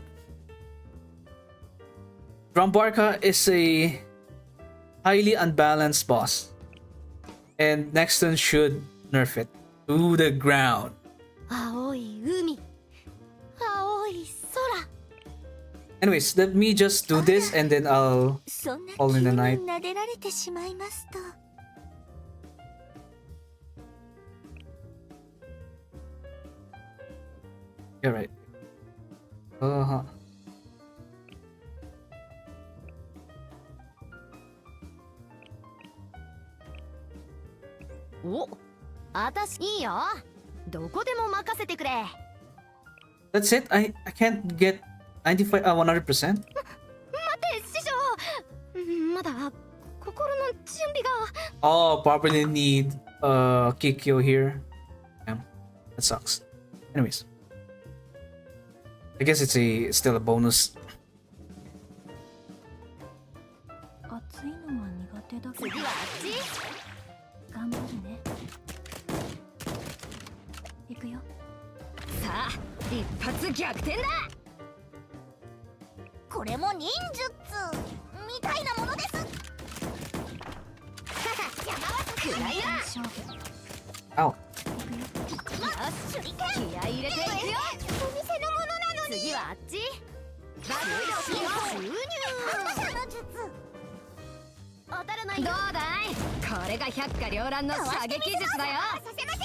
Rambarka is a highly unbalanced boss, and Nexton should nerf it to the ground. Anyways, let me just do this and then I'll call in the night. You're right. Uh-huh. お、私いいよ。どこでも任せてくれ。That's it? I can't get 95 100%? 待って師匠。まだ心の準備が。Oh, probably need Kikyo here. Damn, that sucks. Anyways, I guess it's still a bonus. 暑いのは苦手だけど。次はあっち。頑張るね。行くよ。さあ、一発逆転だ。これも忍術みたいなものです。邪魔はくらいな。Ow. 手裏剣気合い入れていくよ。お店のものなのに。次はあっち。バルーン注入。反射の術。当たらない。どうだい。これが百花繚乱の射撃術だよ。させません。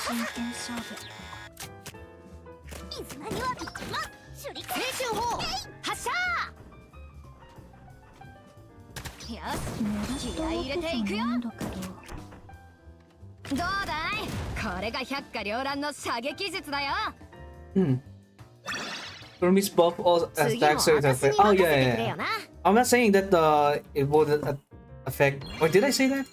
真剣勝負。水間にはビッチマン。手裏剣。青春砲発射。よし。狙ったわけじゃないんだけど。どうだい。これが百花繚乱の射撃術だよ。Burmese buff all attacks are affect. Oh yeah. I'm not saying that it wouldn't affect. Or did I say that?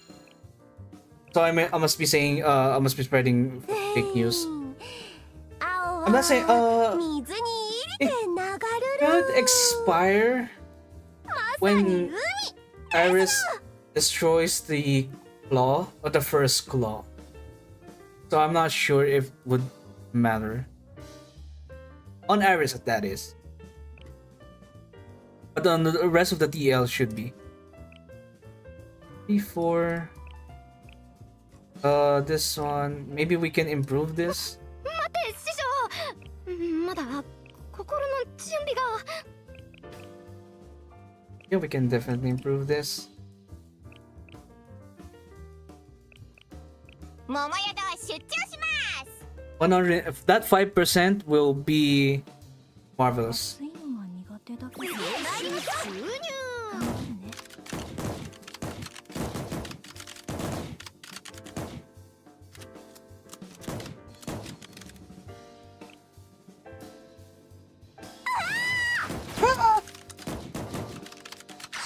So I must be saying I must be spreading fake news. I'm not saying it could expire when Iris destroys the claw or the first claw. So I'm not sure if it would matter. On Iris, that is. But on the rest of the TL should be. Before this one, maybe we can improve this. 待て師匠。まだ心の準備が。Yeah, we can definitely improve this. 桃宿出張します。100, if that 5% will be marvelous. 熱いのは苦手だけど。注入。頑張るね。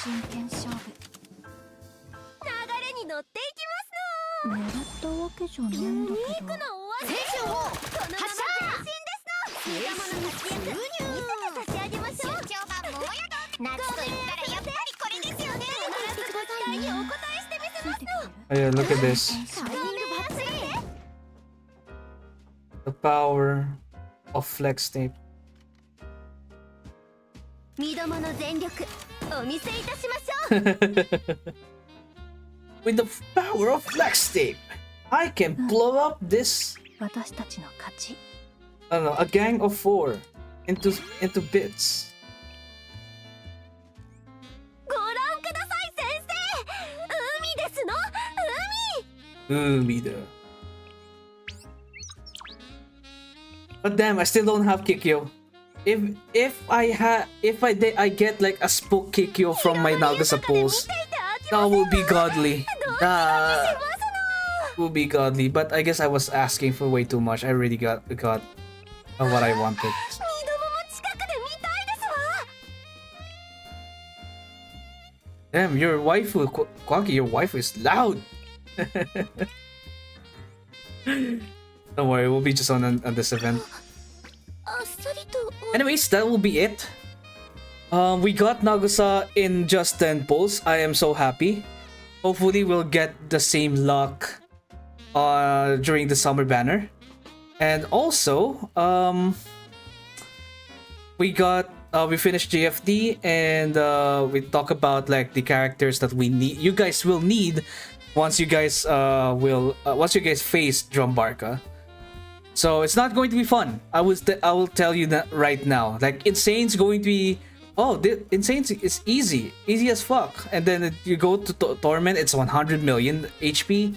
真剣勝負。流れに乗っていきますの。狙ったわけじゃないんだけど。青春砲発射。水玉の活躍見せて差し上げましょう。出張版桃宿。夏と言ったらやっぱりこれですよね。必ずご期待にお答えしてみせますの。 Oh yeah, look at this. タイミングバッチリ。 The power of flex tape. 身どもの全力お見せいたしましょう。With the power of flex tape, I can blow up this 私たちの勝ち。I don't know, a gang of 4 into bits. ご覧ください先生。海ですの。海。 Be there. But damn, I still don't have Kikyo. If I get like a spook Kikyo from my Nagusa pulls, that would be godly. That would be godly. But I guess I was asking for way too much. I already got what I wanted. 身どもも近くで見たいですわ。 Damn, your waifu, Quacky, your waifu is loud. Don't worry, we'll be just on this event. あっさりと。 Anyways, that will be it. We got Nagusa in just 10 pulls. I am so happy. Hopefully, we'll get the same luck during the summer banner. And also, we finished GFD and we talk about like the characters that we need. You guys will need once you guys face Drumbarka. So it's not going to be fun. I will tell you that right now. Like Insane's going to be Insane is easy as fuck. And then you go to Torment, it's 100 million HP.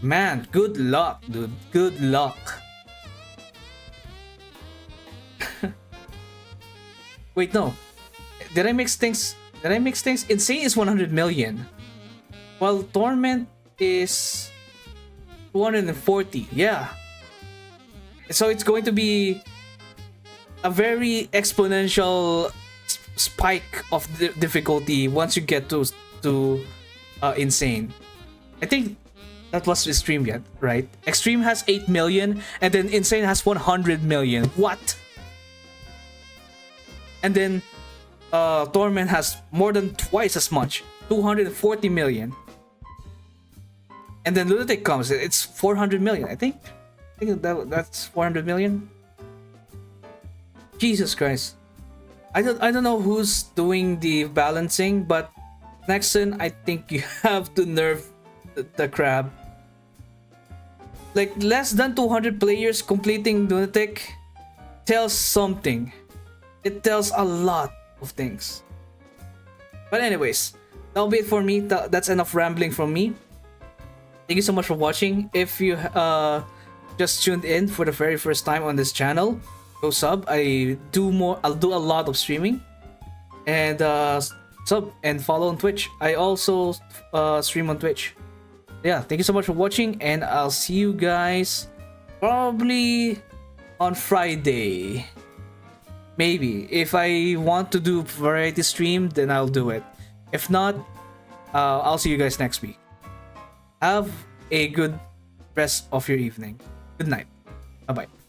Man, good luck, dude. Good luck. Wait, no. Did I mix things? Insane is 100 million. While Torment is 240. Yeah. So it's going to be a very exponential spike of the difficulty once you get to Insane. I think that was Extreme yet, right? Extreme has 8 million and then Insane has 100 million. What? And then Torment has more than twice as much, 240 million. And then Lunatic comes, it's 400 million, I think that's 400 million. Jesus Christ. I don't know who's doing the balancing, but Nexon, I think you have to nerf the crab. like less than 200 players completing Lunatic tells something. It tells a lot of things. But anyways, that'll be it for me. That's enough rambling from me. Thank you so much for watching. If you just tuned in for the very first time on this channel, go sub. I'll do a lot of streaming. And sub and follow on Twitch. I also stream on Twitch. Yeah, thank you so much for watching, and I'll see you guys probably on Friday. Maybe. If I want to do variety stream, then I'll do it. If not, I'll see you guys next week. Have a good rest of your evening. Good night. Bye-bye.